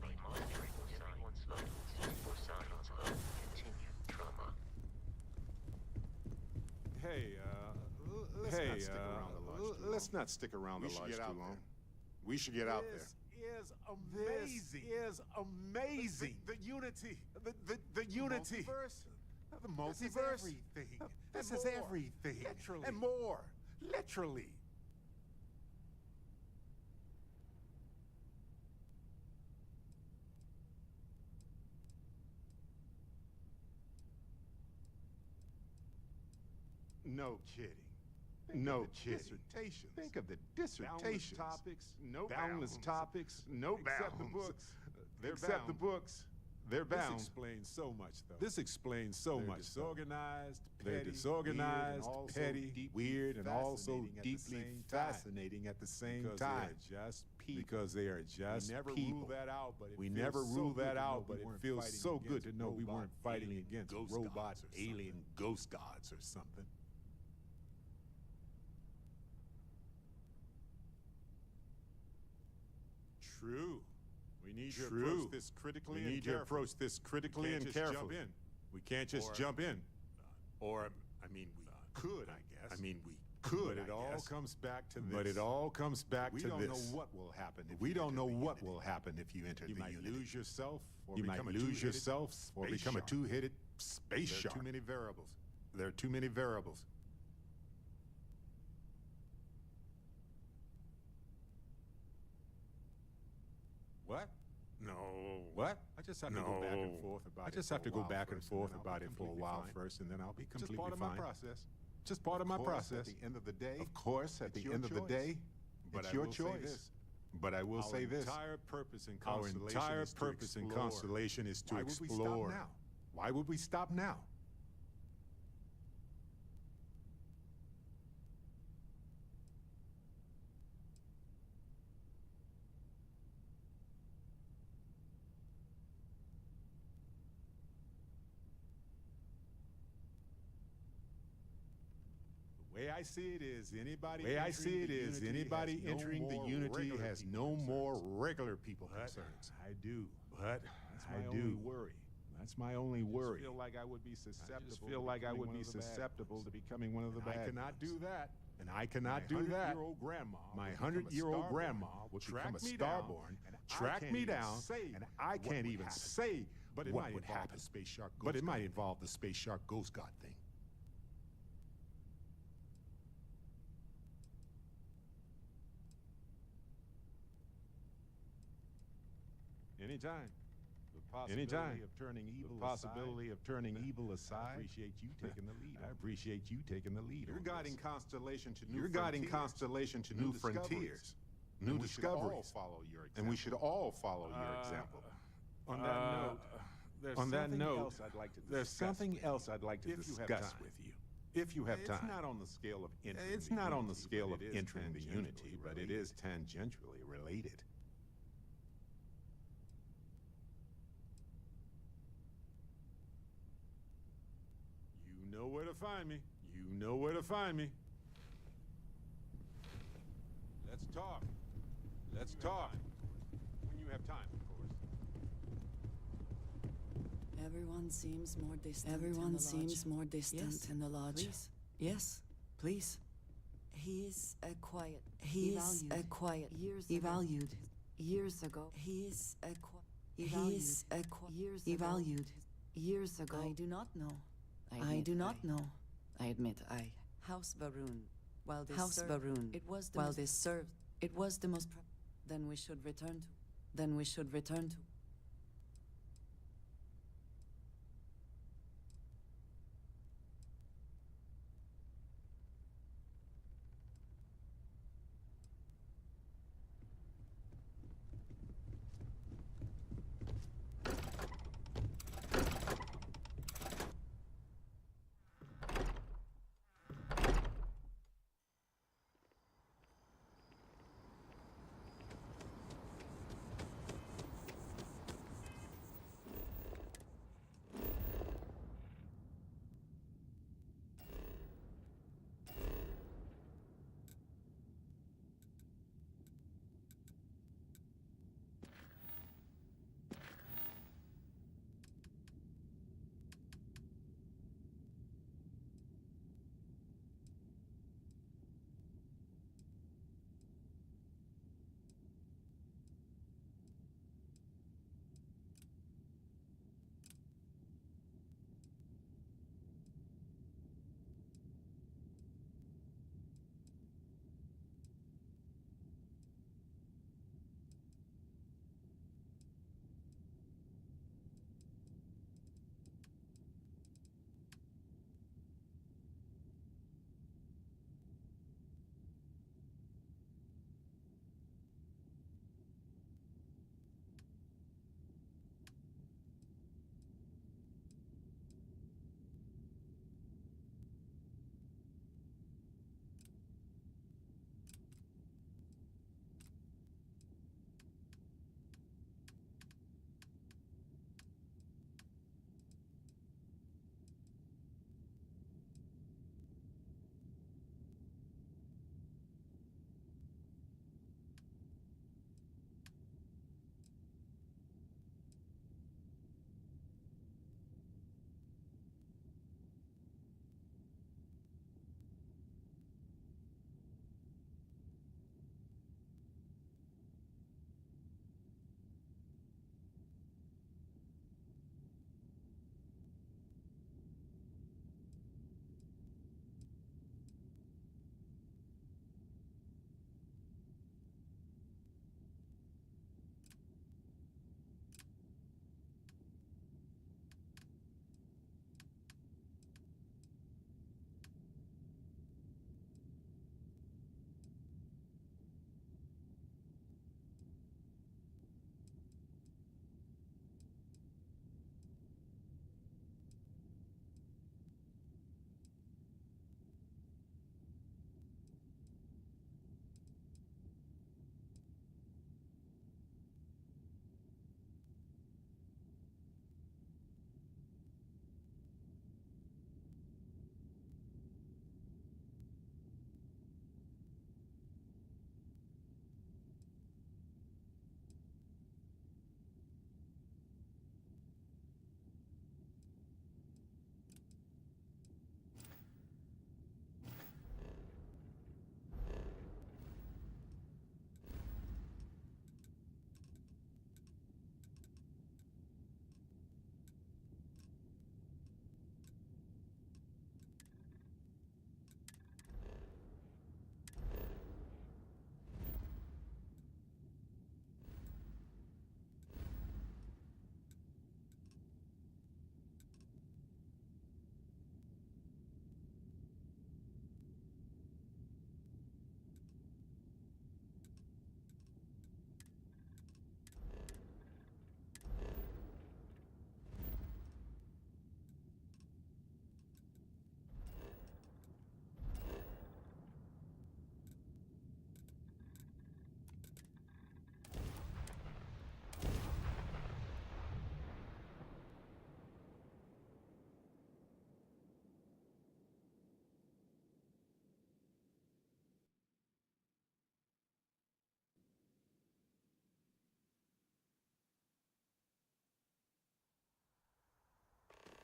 Let's not stick around the lodge too long. We should get out there. This is amazing. The unity. The unity. The multiverse. This is everything. Literally. And more. Literally. No kidding. No kidding. Dissertations. Think of the dissertations. Boundless topics. No bounds. Except the books. Except the books. They're bound. This explains so much, though. This explains so much. Disorganized, petty, disorganized, petty, weird, and also deeply fascinating at the same time. Because they are just people. We never rule that out, but it feels so good to know we weren't fighting against robot alien ghost gods or something. True. We need to approach this critically and carefully. Approach this critically and carefully. We can't just jump in. Or, I mean, we could, I guess. I mean, we could. But it all comes back to this. But it all comes back to this. We don't know what will happen. We don't know what will happen if you enter the unity. You might lose yourself, or become a two-headed space shark. There are too many variables. There are too many variables. What? No. What? I just have to go back and forth about it. I just have to go back and forth about it for a while first, and then I'll be completely fine. Just part of my process. Just part of my process. At the end of the day. Of course, at the end of the day. But it's your choice. But I will say this. Our entire purpose and constellation is to explore. Why would we stop now? The way I see it is anybody entering the unity has no more regular people concerns. I do. But I do worry. That's my only worry. I feel like I would be susceptible to becoming one of the bad guys. I cannot do that. And I cannot do that. My 100-year-old grandma would become a starborn, track me down, and I can't even say what would happen. But it might involve the space shark ghost god thing. Anytime. Anytime. The possibility of turning evil aside. I appreciate you taking the lead. I appreciate you taking the lead. You're guiding Constellation to new frontiers, new discoveries. And we should all follow your example. On that note, there's something else I'd like to discuss with you. If you have time. It's not on the scale of entering the unity, but it is tangentially related. You know where to find me. You know where to find me. Let's talk. Let's talk. When you have time, of course. Everyone seems more distant in the lodge. Please. Yes, please. He is a quiet. Evalued. Years ago. Years ago. I do not know. I admit, House Baroon. While this served, it was the most. Then we should return to.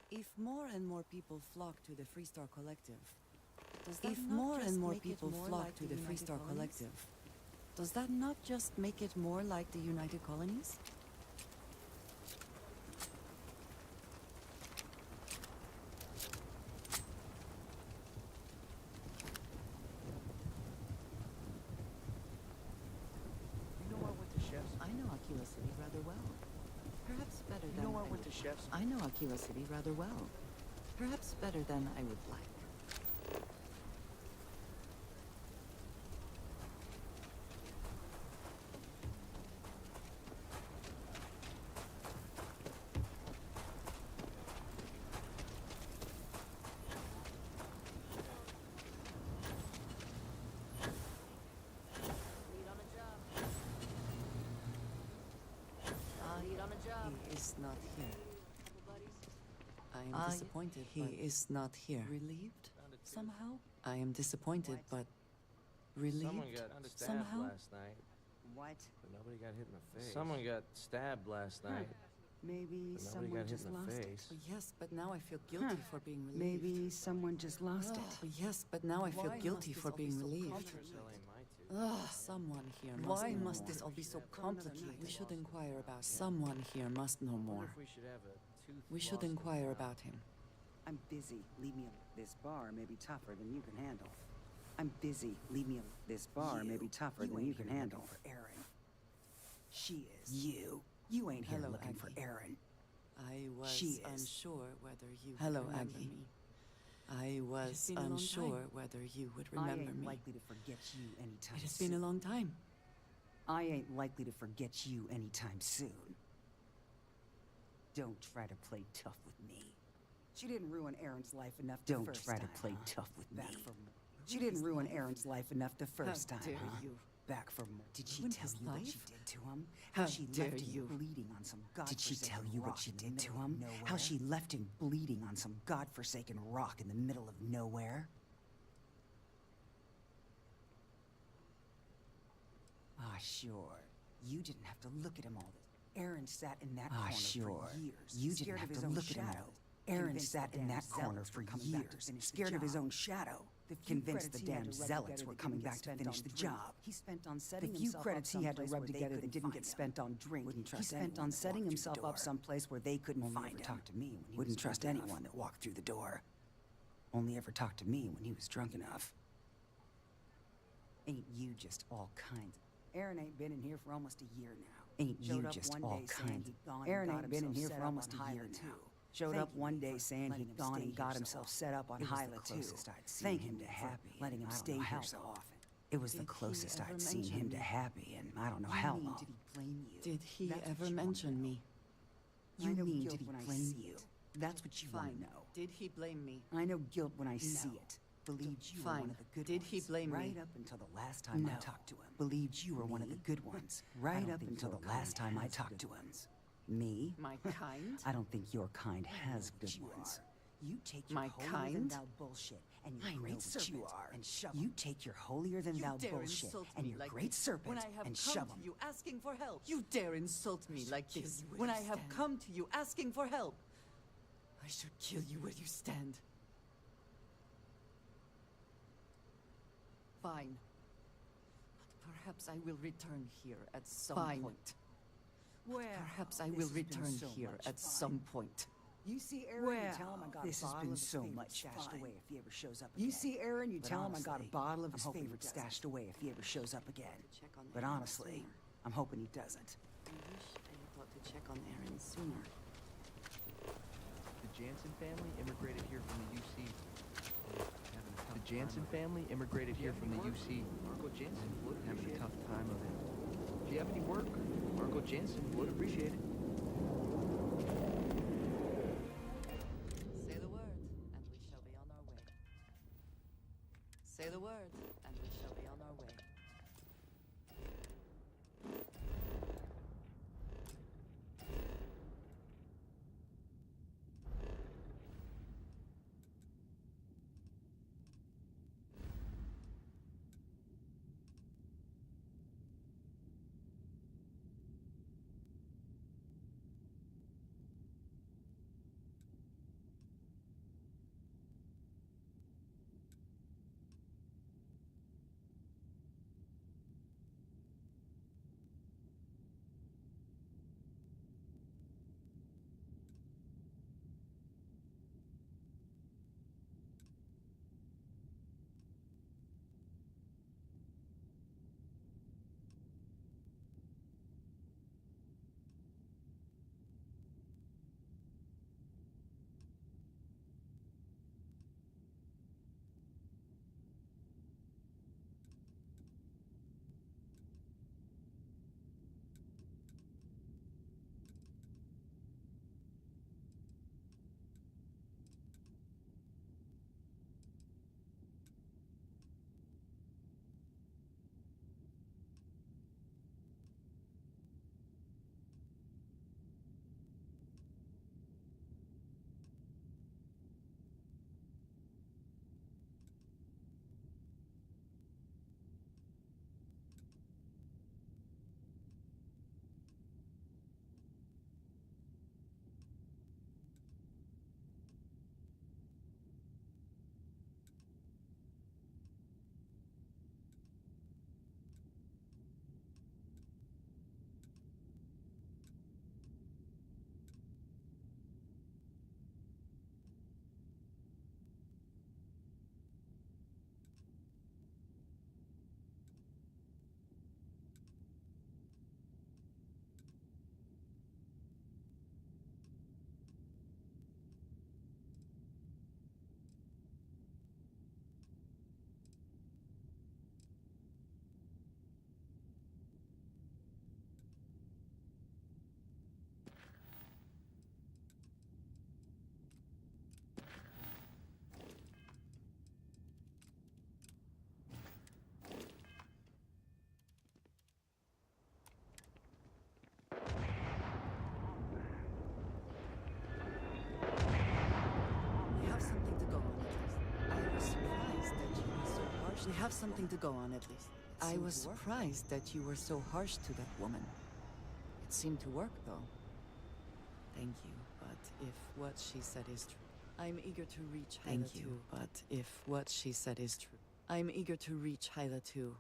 If more and more people flock to the Freestar Collective, if more and more people flock to the Freestar Collective, does that not just make it more like the United Colonies? You know, I went to Chef's. I know Aquila City rather well. Perhaps better than You know, I I went would. to Chef's. I know Aquila City rather well. Perhaps better than I would like. He is not here. I am disappointed. He is not here. Relieved? Somehow? I am disappointed, but relieved? Someone got stabbed somehow? last night. What? But nobody got hit in the face. Someone got stabbed last night. Maybe But nobody someone got hit just in the lost face. Oh, yes, but now I feel guilty for being relieved. Maybe someone just lost it. Oh, yes, but now I feel guilty for being relieved. Ugh, someone here must Why know must more. this all be so complicated? We should inquire about someone here must know more. If we should have a tooth We should lost in inquire town. about him. I'm busy. Leave me alone. This bar may be tougher than you can handle. I'm busy. Leave me alone. This bar may be tougher than you can handle. For Erin. She is. You ain't here Hello, looking for Aggie. Erin. I was She is. unsure whether you Hello, would remember Aggie. me. I was been a long unsure time. whether you would I remember ain't me. likely to forget you anytime It has soon. been a long time. I ain't likely to forget you anytime soon. Don't try to play tough with me. She didn't ruin Erin's life enough the first time. Don't try to play tough with me. She didn't ruin Erin's life enough the first time. dare huh? you. Back for more. Did she Ruin tell his you what life? she did to him? How she dare left him you. bleeding on some godforsaken Did she tell you what she did to him? How she left him bleeding on some godforsaken rock in the middle of nowhere? Ah, sure. You didn't have to look at him all this. Erin sat in that corner for years. You didn't have to look at him all. Aaron sat in that corner for years, scared of his own shadow, convinced the damn zealots were coming back to finish the job. He spent on setting the few credits he had to rub together that didn't get spent on drink, he spent on setting himself up someplace where they couldn't find him. Talk to me when he wouldn't trust anyone that walked through the door. Only ever talked to me when he was drunk enough. Ain't you just all kinds? Aaron ain't been in here for almost a year now. Ain't you just all kinds? Aaron ain't been in here for almost a year now. Showed up one day saying he'd gone and got himself set up on Hyla too. Thank him to Happy, letting him stay here so often. It was the closest I'd seen him to Happy in I don't know how long. Did he ever mention me? You mean did he blame you? That's what you want to know. Did he blame me? I know guilt when I see it. Believed you were one of the good ones. Did he blame me? Right up until the last time I talked to him. Believed you were one of the good ones. Right up until the last time I talked to him. Me? My kind? I don't think your kind has good ones. You take your My holier kind? than thou bullshit and your great serpent and shove 'em. You take your holier than thou dare bullshit insult and me your like great this serpent when I have and come shove to 'em. you asking for help. You dare insult me like this you where when you I have stand. come to you asking for help. I should kill you where you stand. Fine. But perhaps I will return here at some point. Perhaps I will return here at some point. You see Aaron, you tell him I got a bottle of his favorite stashed away if he ever shows up again. You see Aaron, you tell him I got a bottle of his favorite stashed away if he ever shows up again. But honestly, I'm hoping he doesn't. I wish I had thought to check on Aaron sooner. The Jansen family immigrated here from the UC. The Jansen family immigrated here from the UC. Marco Jansen would having a tough time of it. If you have any work, Marco Jansen would appreciate it. Say the word, and we shall be on our way. Say the word, and we shall be on our way. We have something to go on at least. I was surprised that you were so harsh to that woman. It seemed to work, though. Thank you, but if what she said is true, I'm eager to reach Hyla too. Thank you, but if what she said is true, I'm eager to reach Hyla too.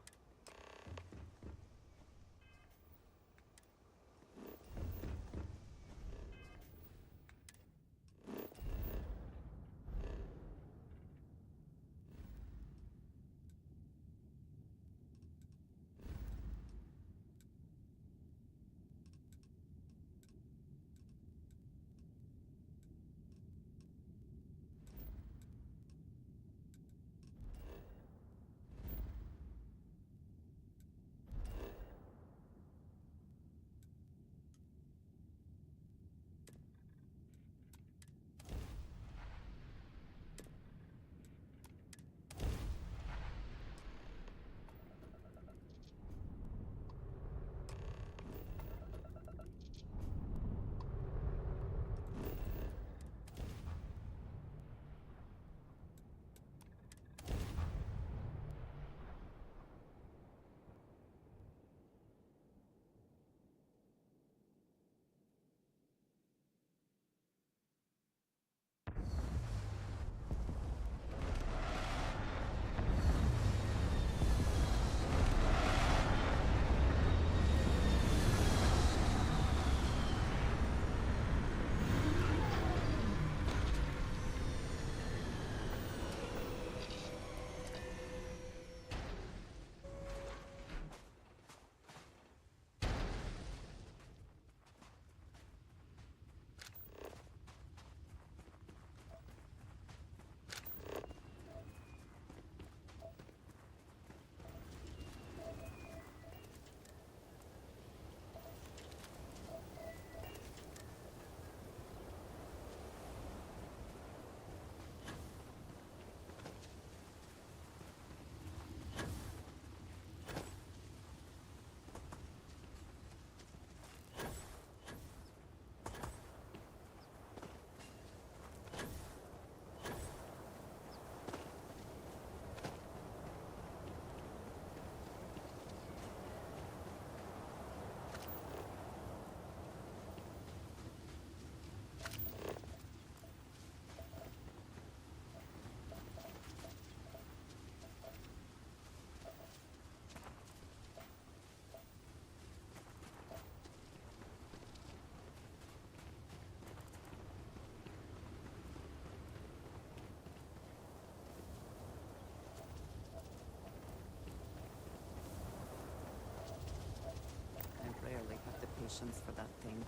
Patience for that thing.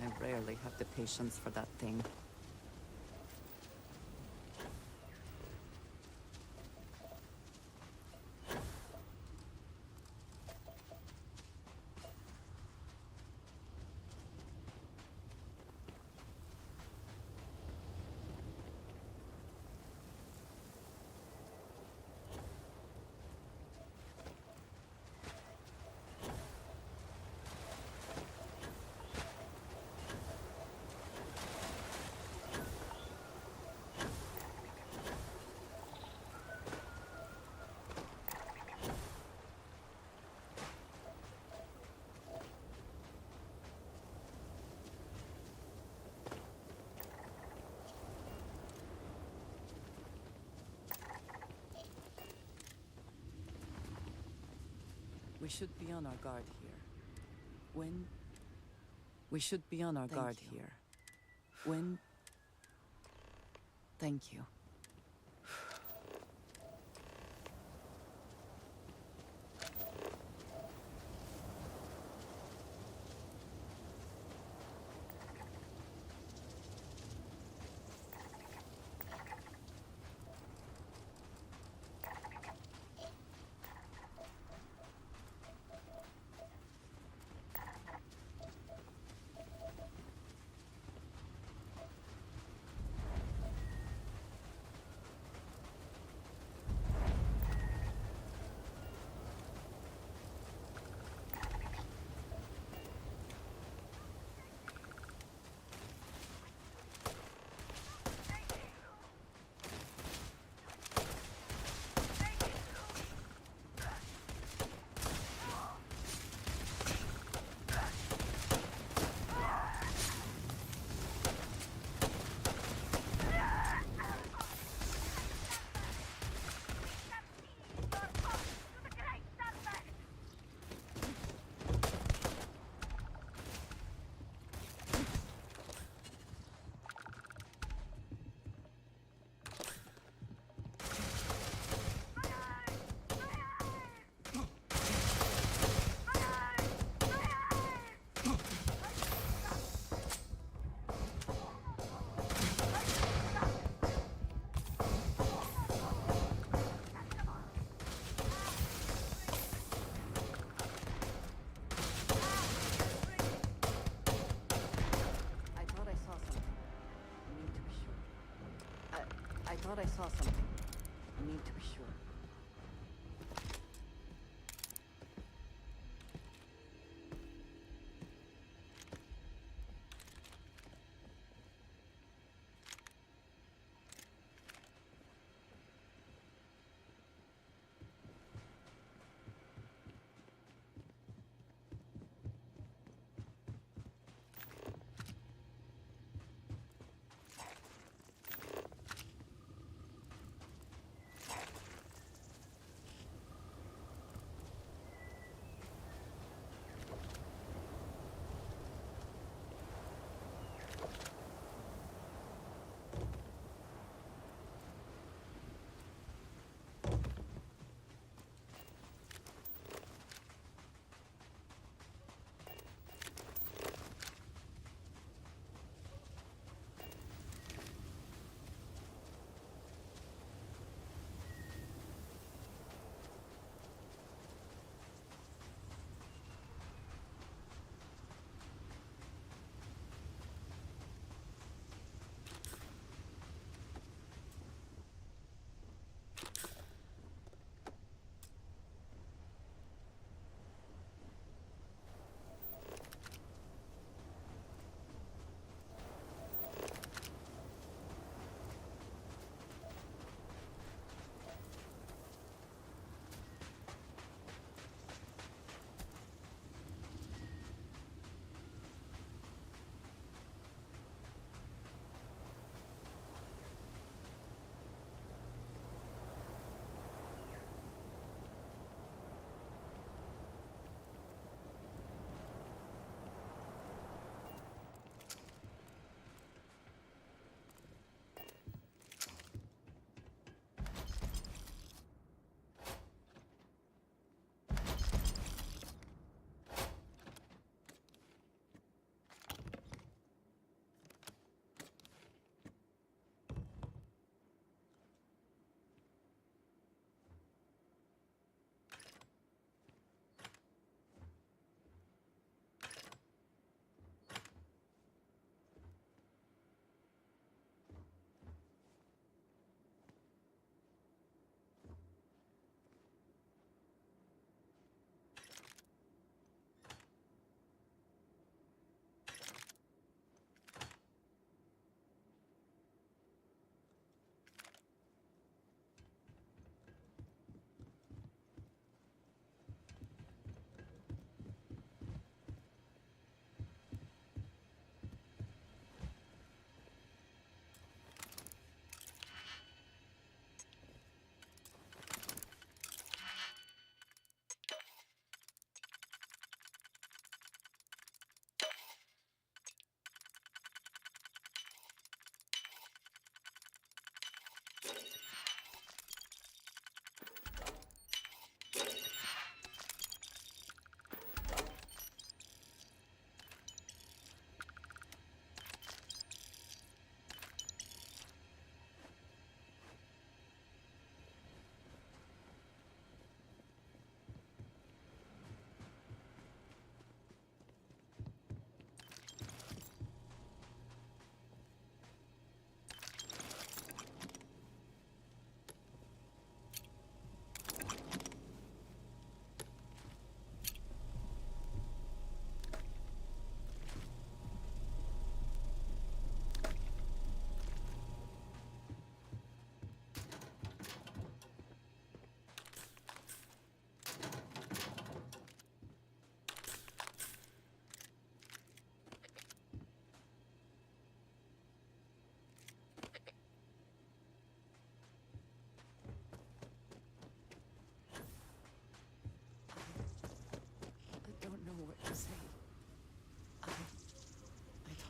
I rarely have the patience for that thing. We should be on our guard here. We should be on our guard here. Thank you. I thought I saw something. I need to be sure.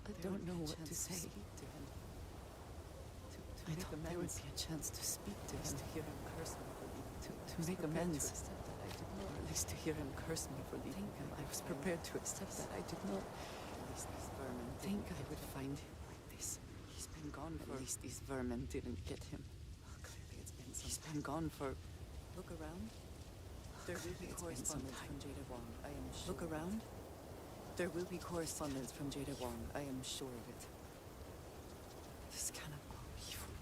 I don't know what to say. To him. To make amends. There would be a chance to speak to him. To hear him curse me for leaving. To make amends. To accept that I did not. Or at least to hear him curse me for leaving him. I was prepared to accept that I did not. At least these vermin think I would find him like this. He's been gone for... At least these vermin didn't get him. Well, clearly it's been some... He's been gone for... Look around. There will be correspondence from Jada Wong, I am sure. Look around. There will be correspondence from Jada Wong, I am sure of it. This cannot go evil.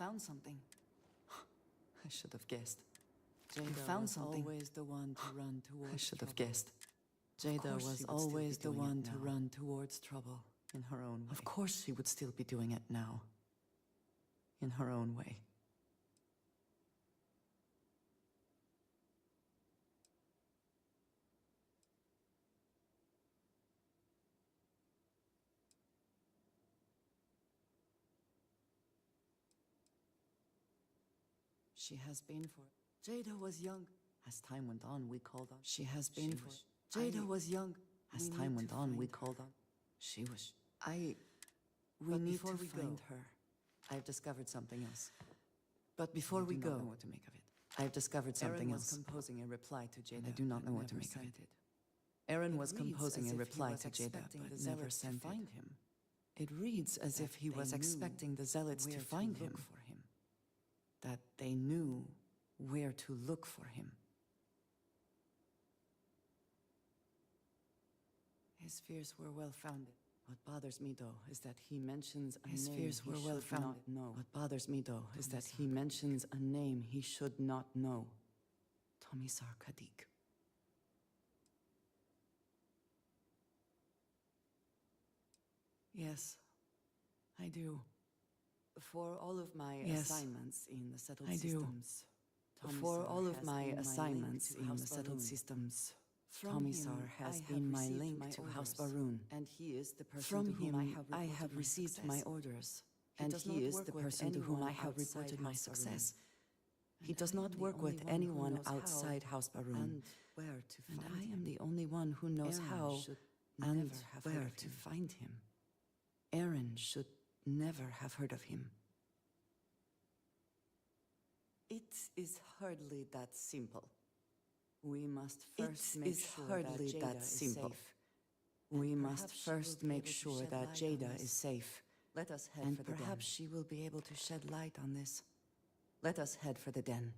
found something. I should have guessed. Jada found something. Always the one to run towards. I should have guessed. Jada was always the one to run towards trouble in her own way. Of course she would still be doing it now. In her own way. She has been for... Jada was young. As time went on, we called on... She has been for... Jada was young. As time went on, we called on... She was... We need to find her. I've discovered something else. But before we go... I do not know what to make of it. I've discovered something else. Aaron was composing a reply to Jada. I do not know what to make of it. Aaron was composing a reply to Jada, but never sent it. It reads as if he was expecting the Zealots to find him. That they knew where to look for him. His fears were well-founded. What bothers me, though, is that he mentions a name he should not know. What bothers me, though, is that he mentions a name he should not know. Tomisar Kadik. Yes, I do. For all of my assignments in the settled systems. For all of my assignments in the settled systems. Tomisar has been my link to House Baroon. And he is the person to whom I have received my orders. And he is the person to whom I have reported my success. He does not work with anyone outside House Baroon. And I am the only one who knows how and where to find him. Aaron should never have heard of him. It is hardly that simple. We must first make sure that Jada is safe. We must first make sure that Jada is safe. Let us head for the den. And perhaps she will be able to shed light on this. Let us head for the den.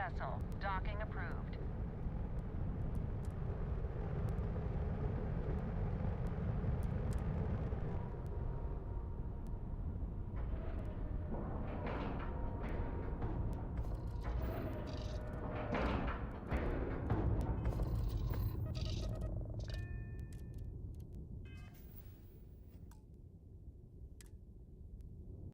vessel. Docking approved.